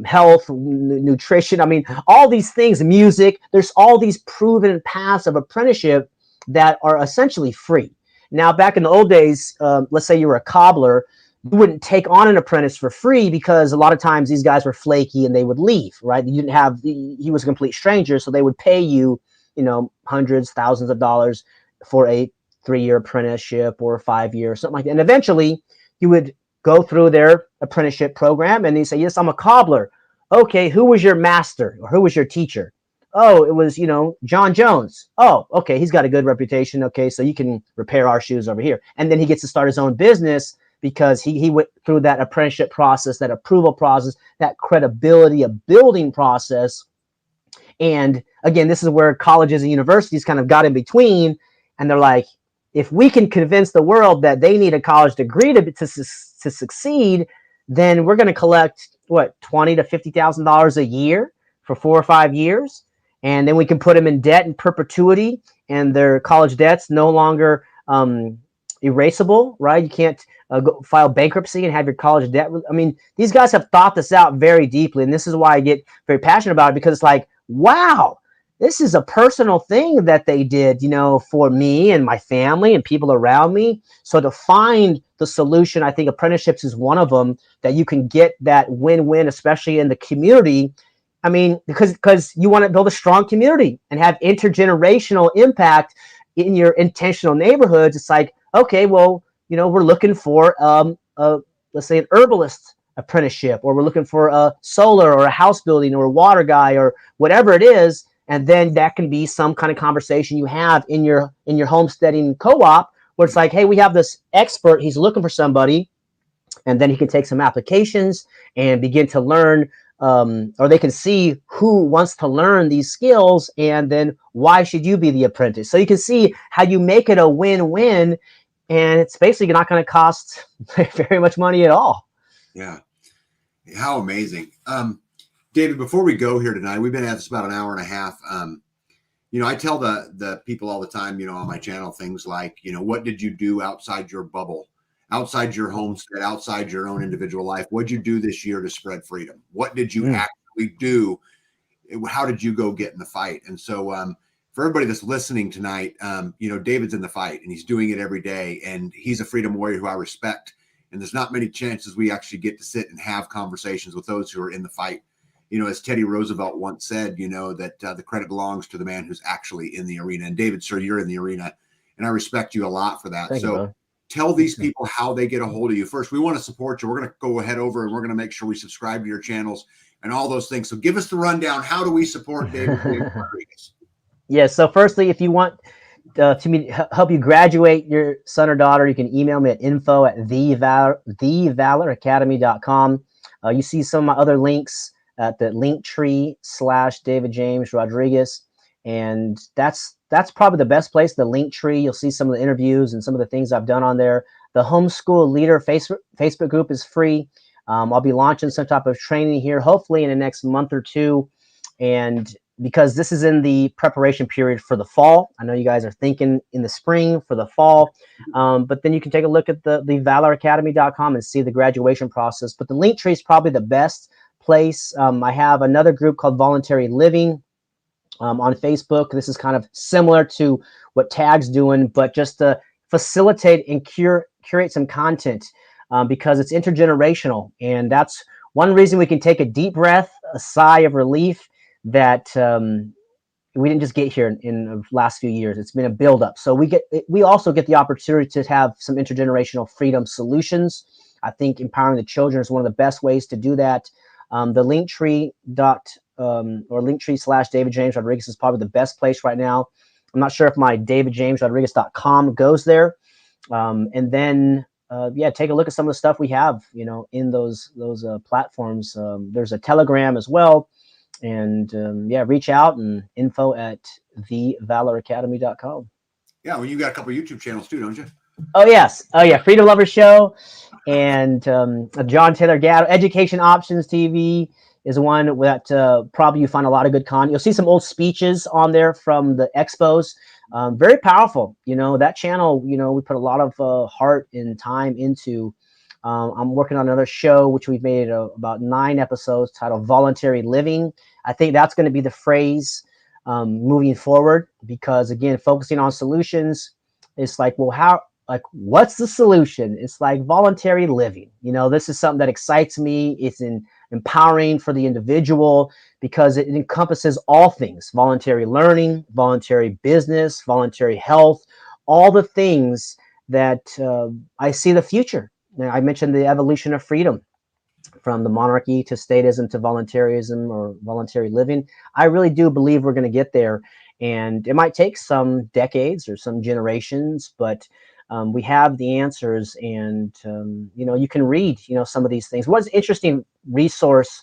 health, nutrition. I mean, all these things, music. There's all these proven paths of apprenticeship that are essentially free. Now, back in the old days, let's say you were a cobbler, you wouldn't take on an apprentice for free because a lot of times these guys were flaky and they would leave, right? You didn't have, he was a complete stranger, so they would pay you, hundreds, thousands of dollars for a 3-year apprenticeship or a 5-year or something like that. And eventually you would go through their apprenticeship program and they say, yes, I'm a cobbler. Okay, who was your master or who was your teacher? Oh, it was, John Jones. Oh, okay, he's got a good reputation. Okay, so you can repair our shoes over here. And then he gets to start his own business because he went through that apprenticeship process, that approval process, that credibility, a building process. And again, this is where colleges and universities kind of got in between. And they're like, if we can convince the world that they need a college degree to succeed, then we're going to collect what, $20,000 to $50,000 a year for 4 or 5 years, and then we can put them in debt in perpetuity, and their college debt's no longer erasable, right? You can't go file bankruptcy and have your college debt. I mean, these guys have thought this out very deeply, and this is why I get very passionate about it, because it's like, wow, this is a personal thing that they did, for me and my family and people around me. So to find the solution, I think apprenticeships is one of them, that you can get that win-win, especially in the community. I mean, because you want to build a strong community and have intergenerational impact in your intentional neighborhoods. It's like, okay, well, we're looking for let's say an herbalist apprenticeship, or we're looking for a solar or a house building or a water guy or whatever it is. And then that can be some kind of conversation you have in your homesteading co-op, where it's like, hey, we have this expert, he's looking for somebody, and then he can take some applications and begin to learn, or they can see who wants to learn these skills, and then why should you be the apprentice? So you can see how you make it a win-win, and it's basically not going to cost very much money at all. Yeah. How amazing. David, before we go here tonight, we've been at this about an hour and a half. I tell the people all the time, on my channel, things like, what did you do outside your bubble, outside your homestead, outside your own individual life? What'd you do this year to spread freedom? What did you actually do? How did you go get in the fight? And so for everybody that's listening tonight, David's in the fight and he's doing it every day. And he's a freedom warrior who I respect. And there's not many chances we actually get to sit and have conversations with those who are in the fight. As Teddy Roosevelt once said, that the credit belongs to the man who's actually in the arena. And David, sir, you're in the arena, and I respect you a lot for that. Thank you. Tell these people how they get a hold of you. First, we want to support you. We're going to go ahead over and we're going to make sure we subscribe to your channels and all those things. So give us the rundown. How do we support David Rodriguez? Yes. So firstly, if you want to help you graduate your son or daughter, you can email me at info@thevaloracademy.com. You see some of my other links at the Linktree/David James Rodriguez. And that's probably the best place, the Linktree. You'll see some of the interviews and some of the things I've done on there. The Homeschool Leader Facebook group is free. I'll be launching some type of training here, hopefully in the next month or two. And because this is in the preparation period for the fall, I know you guys are thinking in the spring for the fall, but then you can take a look at the valoracademy.com and see the graduation process. But the Linktree is probably the best place. I have another group called Voluntary Living on Facebook. This is kind of similar to what Tag's doing, but just to facilitate and curate some content because it's intergenerational. And that's one reason we can take a deep breath, a sigh of relief that we didn't just get here in the last few years. It's been a buildup. So we also get the opportunity to have some intergenerational freedom solutions. I think empowering the children is one of the best ways to do that. The Linktree or Linktree/David James Rodriguez is probably the best place right now. I'm not sure if my davidjamesrodriguez.com goes there. And then, take a look at some of the stuff we have, in those platforms. There's a Telegram as well. And reach out and info@thevaloracademy.com. Yeah, well, you got a couple of YouTube channels too, don't you? Oh, yes. Oh, yeah. Freedom Lover Show and John Taylor Gatto. Education Options TV is one that probably you find a lot of good content. You'll see some old speeches on there from the expos. Very powerful. That channel, we put a lot of heart and time into. I'm working on another show, which we've made about 9 episodes titled Voluntary Living. I think that's going to be the phrase moving forward because, again, focusing on solutions. It's like, well, like, what's the solution? It's like voluntary living. This is something that excites me. It's empowering for the individual because it encompasses all things: voluntary learning, voluntary business, voluntary health, all the things that I see the future. I mentioned the evolution of freedom from the monarchy to statism to voluntarism or voluntary living. I really do believe we're going to get there. And it might take some decades or some generations, but we have the answers. And, you can read, some of these things. What's interesting resource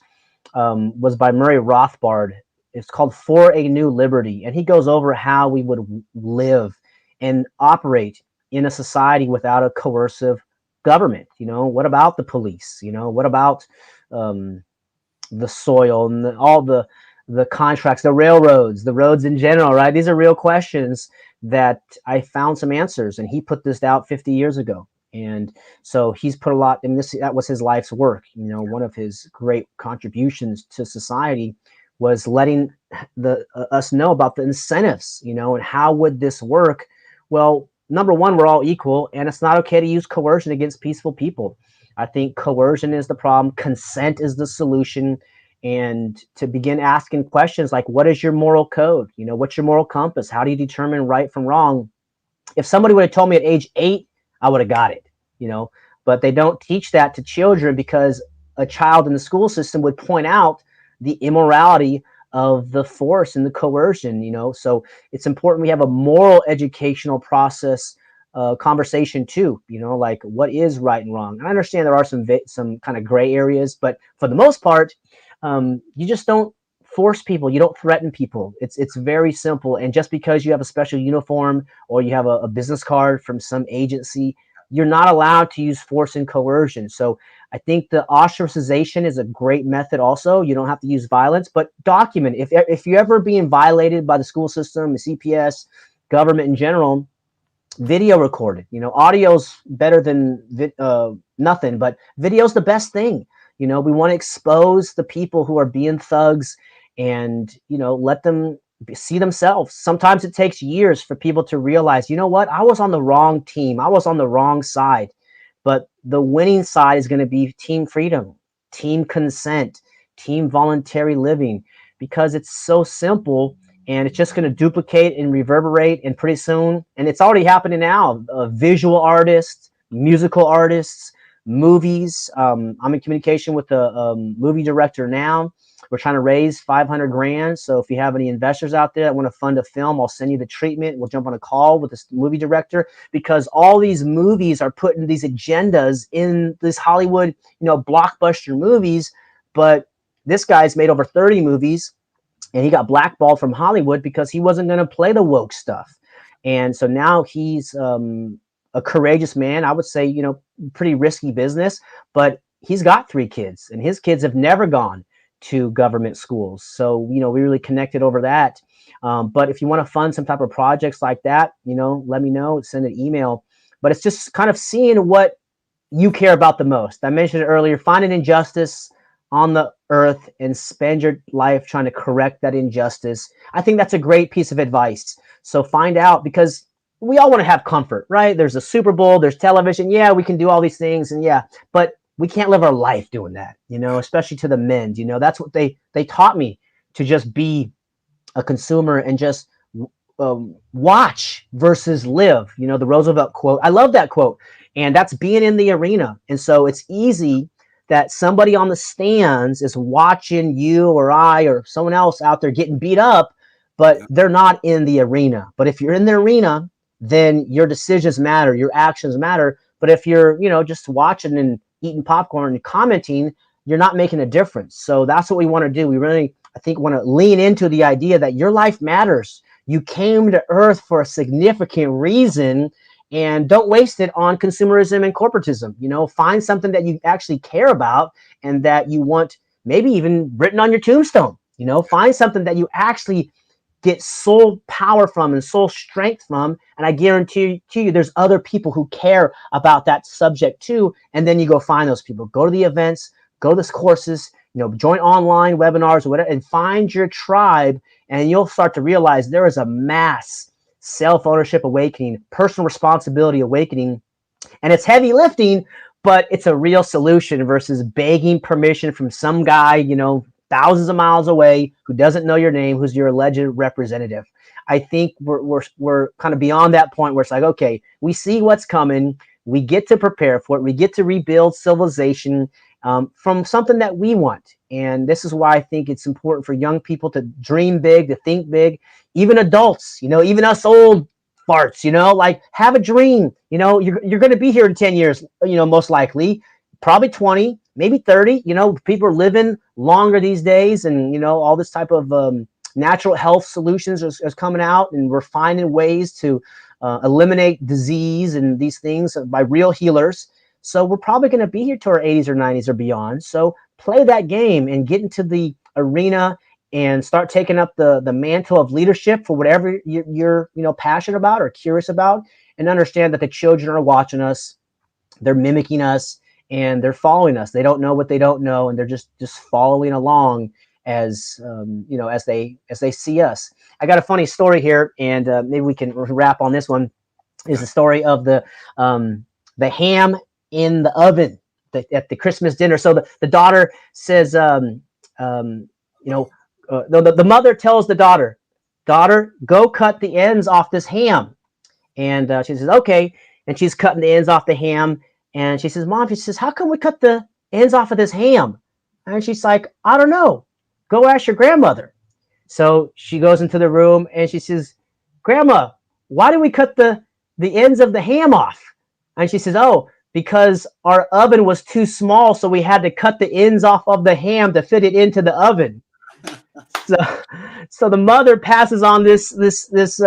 was by Murray Rothbard. It's called For a New Liberty. And he goes over how we would live and operate in a society without a coercive government. What about the police? What about the soil and all the contracts, the railroads, the roads in general, right? These are real questions that I found some answers, and he put this out 50 years ago. And so he's put a lot in this. That was his life's work. One of his great contributions to society was letting us know about the incentives, and how would this work? Well, number one, we're all equal, and it's not okay to use coercion against peaceful people. I think coercion is the problem. Consent is the solution. And to begin asking questions like, what is your moral code? What's your moral compass? How do you determine right from wrong? If somebody would have told me at age 8, I would have got it, but they don't teach that to children because a child in the school system would point out the immorality of the force and the coercion, so it's important we have a moral educational process conversation too, like what is right and wrong. And I understand there are some kind of gray areas, but for the most part, you just don't force people. You don't threaten people. It's very simple. And just because you have a special uniform or you have a business card from some agency, you're not allowed to use force and coercion. So I think the ostracization is a great method also. You don't have to use violence, but document. If you're ever being violated by the school system, the CPS, government in general, video recorded. Audio's better than nothing, but video's the best thing. We want to expose the people who are being thugs and, let them see themselves. Sometimes it takes years for people to realize, what, I was on the wrong team. I was on the wrong side. But the winning side is going to be team freedom, team consent, team voluntary living, because it's so simple and it's just going to duplicate and reverberate. And pretty soon, and it's already happening now, visual artists, musical artists, movies. I'm in communication with a movie director now. We're trying to raise 500 grand. So if you have any investors out there that want to fund a film, I'll send you the treatment. We'll jump on a call with this movie director, because all these movies are putting these agendas in this Hollywood, blockbuster movies. But this guy's made over 30 movies and he got blackballed from Hollywood because he wasn't going to play the woke stuff. And so now he's a courageous man. I would say, pretty risky business, but he's got 3 kids and his kids have never gone to government schools. So, we really connected over that. But if you want to fund some type of projects like that, let me know, send an email. But it's just kind of seeing what you care about the most. I mentioned it earlier, find an injustice on the earth and spend your life trying to correct that injustice. I think that's a great piece of advice. So find out, because we all want to have comfort, right? There's a Super Bowl, there's television. Yeah, we can do all these things. And yeah, but we can't live our life doing that, especially to the men. That's what they taught me, to just be a consumer and just watch versus live. The Roosevelt quote. I love that quote. And that's being in the arena. And so it's easy that somebody on the stands is watching you or I or someone else out there getting beat up, but they're not in the arena. But if you're in the arena, then your decisions matter, your actions matter. But if you're, just watching and eating popcorn and commenting, you're not making a difference. So that's what we want to do. We really, I think, want to lean into the idea that your life matters. You came to earth for a significant reason, and don't waste it on consumerism and corporatism. Find something that you actually care about and that you want, maybe even written on your tombstone. Find something that you actually get soul power from and soul strength from. And I guarantee you there's other people who care about that subject too. And then you go find those people, go to the events, go to the courses, join online webinars or whatever, and find your tribe. And you'll start to realize there is a mass self-ownership awakening, personal responsibility awakening. And it's heavy lifting, but it's a real solution versus begging permission from some guy, thousands of miles away who doesn't know your name, who's your alleged representative. I think we're kind of beyond that point where it's like, okay, we see what's coming. We get to prepare for it. We get to rebuild civilization from something that we want. And this is why I think it's important for young people to dream big, to think big, even adults, even us old farts, like have a dream. You're going to be here in 10 years, most likely, probably 20, maybe 30. People are living longer these days, and all this type of natural health solutions is coming out, and we're finding ways to eliminate disease and these things by real healers. So we're probably going to be here to our 80s or 90s or beyond. So play that game and get into the arena and start taking up the mantle of leadership for whatever you're passionate about or curious about, and understand that the children are watching us, they're mimicking us, and they're following us. They don't know what they don't know, and they're just following along as as they see us. I got a funny story here, and maybe we can wrap on this one. Is the story of the ham in the oven at the Christmas dinner. So the daughter says, the mother tells the daughter, go cut the ends off this ham. And she says, okay. And she's cutting the ends off the ham. And she says, Mom, she says, how come we cut the ends off of this ham? And she's like, I don't know. Go ask your grandmother. So she goes into the room and she says, Grandma, why did we cut the ends of the ham off? And she says, oh, because our oven was too small, so we had to cut the ends off of the ham to fit it into the oven. So the mother passes on this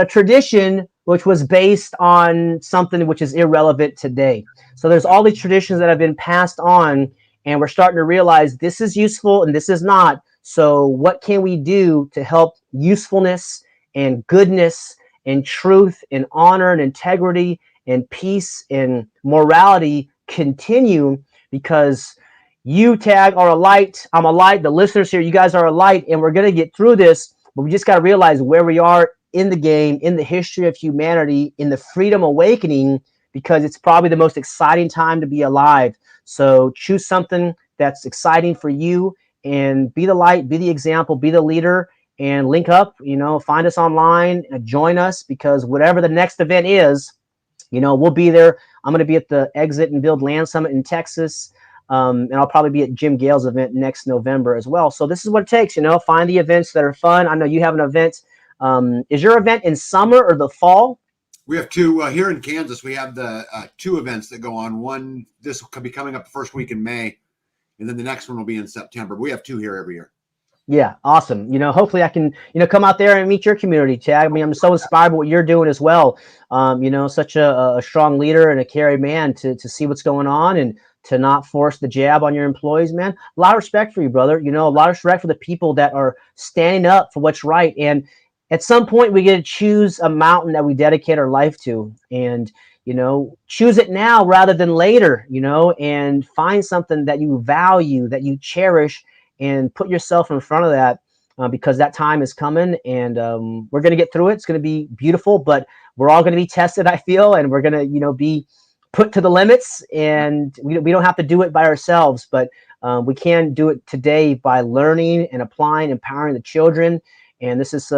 tradition, which was based on something which is irrelevant today. So there's all these traditions that have been passed on, and we're starting to realize this is useful and this is not. So what can we do to help usefulness and goodness and truth and honor and integrity and peace and morality continue? Because you, Tag, are a light. I'm a light. The listeners here, you guys are a light, and we're going to get through this. But we just got to realize where we are in the game, in the history of humanity, in the freedom awakening, because it's probably the most exciting time to be alive. So choose something that's exciting for you and be the light, be the example, be the leader, and link up, find us online, join us, because whatever the next event is, we'll be there. I'm going to be at the Exit and Build Land Summit in Texas. And I'll probably be at Jim Gale's event next November as well. So this is what it takes, find the events that are fun. I know you have an event. Is your event in summer or the fall? We have two here in Kansas. We have the two events that go on. One, this will be coming up the first week in May, and then the next one will be in September. We have two here every year. Yeah, awesome. Hopefully I can, come out there and meet your community, Tag. I mean, I'm so inspired by what you're doing as well. Such a strong leader and a caring man to see what's going on and to not force the jab on your employees, man. A lot of respect for you, brother. A lot of respect for the people that are standing up for what's right. And at some point we get to choose a mountain that we dedicate our life to, and, choose it now rather than later, and find something that you value, that you cherish, and put yourself in front of that, because that time is coming, and we're going to get through it. It's going to be beautiful, but we're all going to be tested, I feel, and we're going to, be put to the limits, and we don't have to do it by ourselves, but we can do it today by learning and applying, empowering the children. And this is,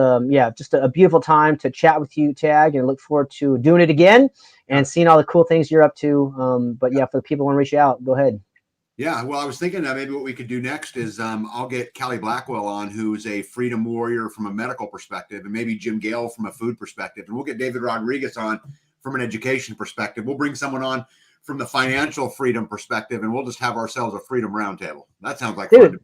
just a beautiful time to chat with you, Tag, and look forward to doing it again and seeing all the cool things you're up to. But yeah, for the people who want to reach out, go ahead. Yeah, well, I was thinking that maybe what we could do next is I'll get Callie Blackwell on, who's a freedom warrior from a medical perspective, and maybe Jim Gale from a food perspective. And we'll get David Rodriguez on from an education perspective. We'll bring someone on from the financial freedom perspective, and we'll just have ourselves a freedom roundtable. That sounds like fun.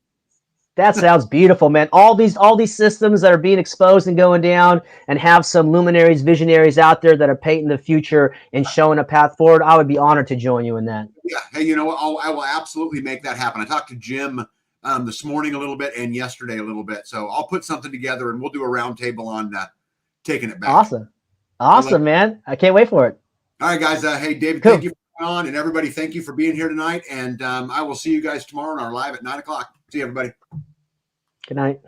That sounds beautiful, man. All these systems that are being exposed and going down, and have some luminaries, visionaries out there that are painting the future and showing a path forward. I would be honored to join you in that. Yeah. Hey, I will absolutely make that happen. I talked to Jim this morning a little bit and yesterday a little bit. So I'll put something together and we'll do a roundtable on taking it back. Awesome, man. I can't wait for it. All right, guys. Hey, David, cool. Thank you for coming on, and everybody, thank you for being here tonight. And I will see you guys tomorrow on our live at 9:00. See you, everybody. Good night.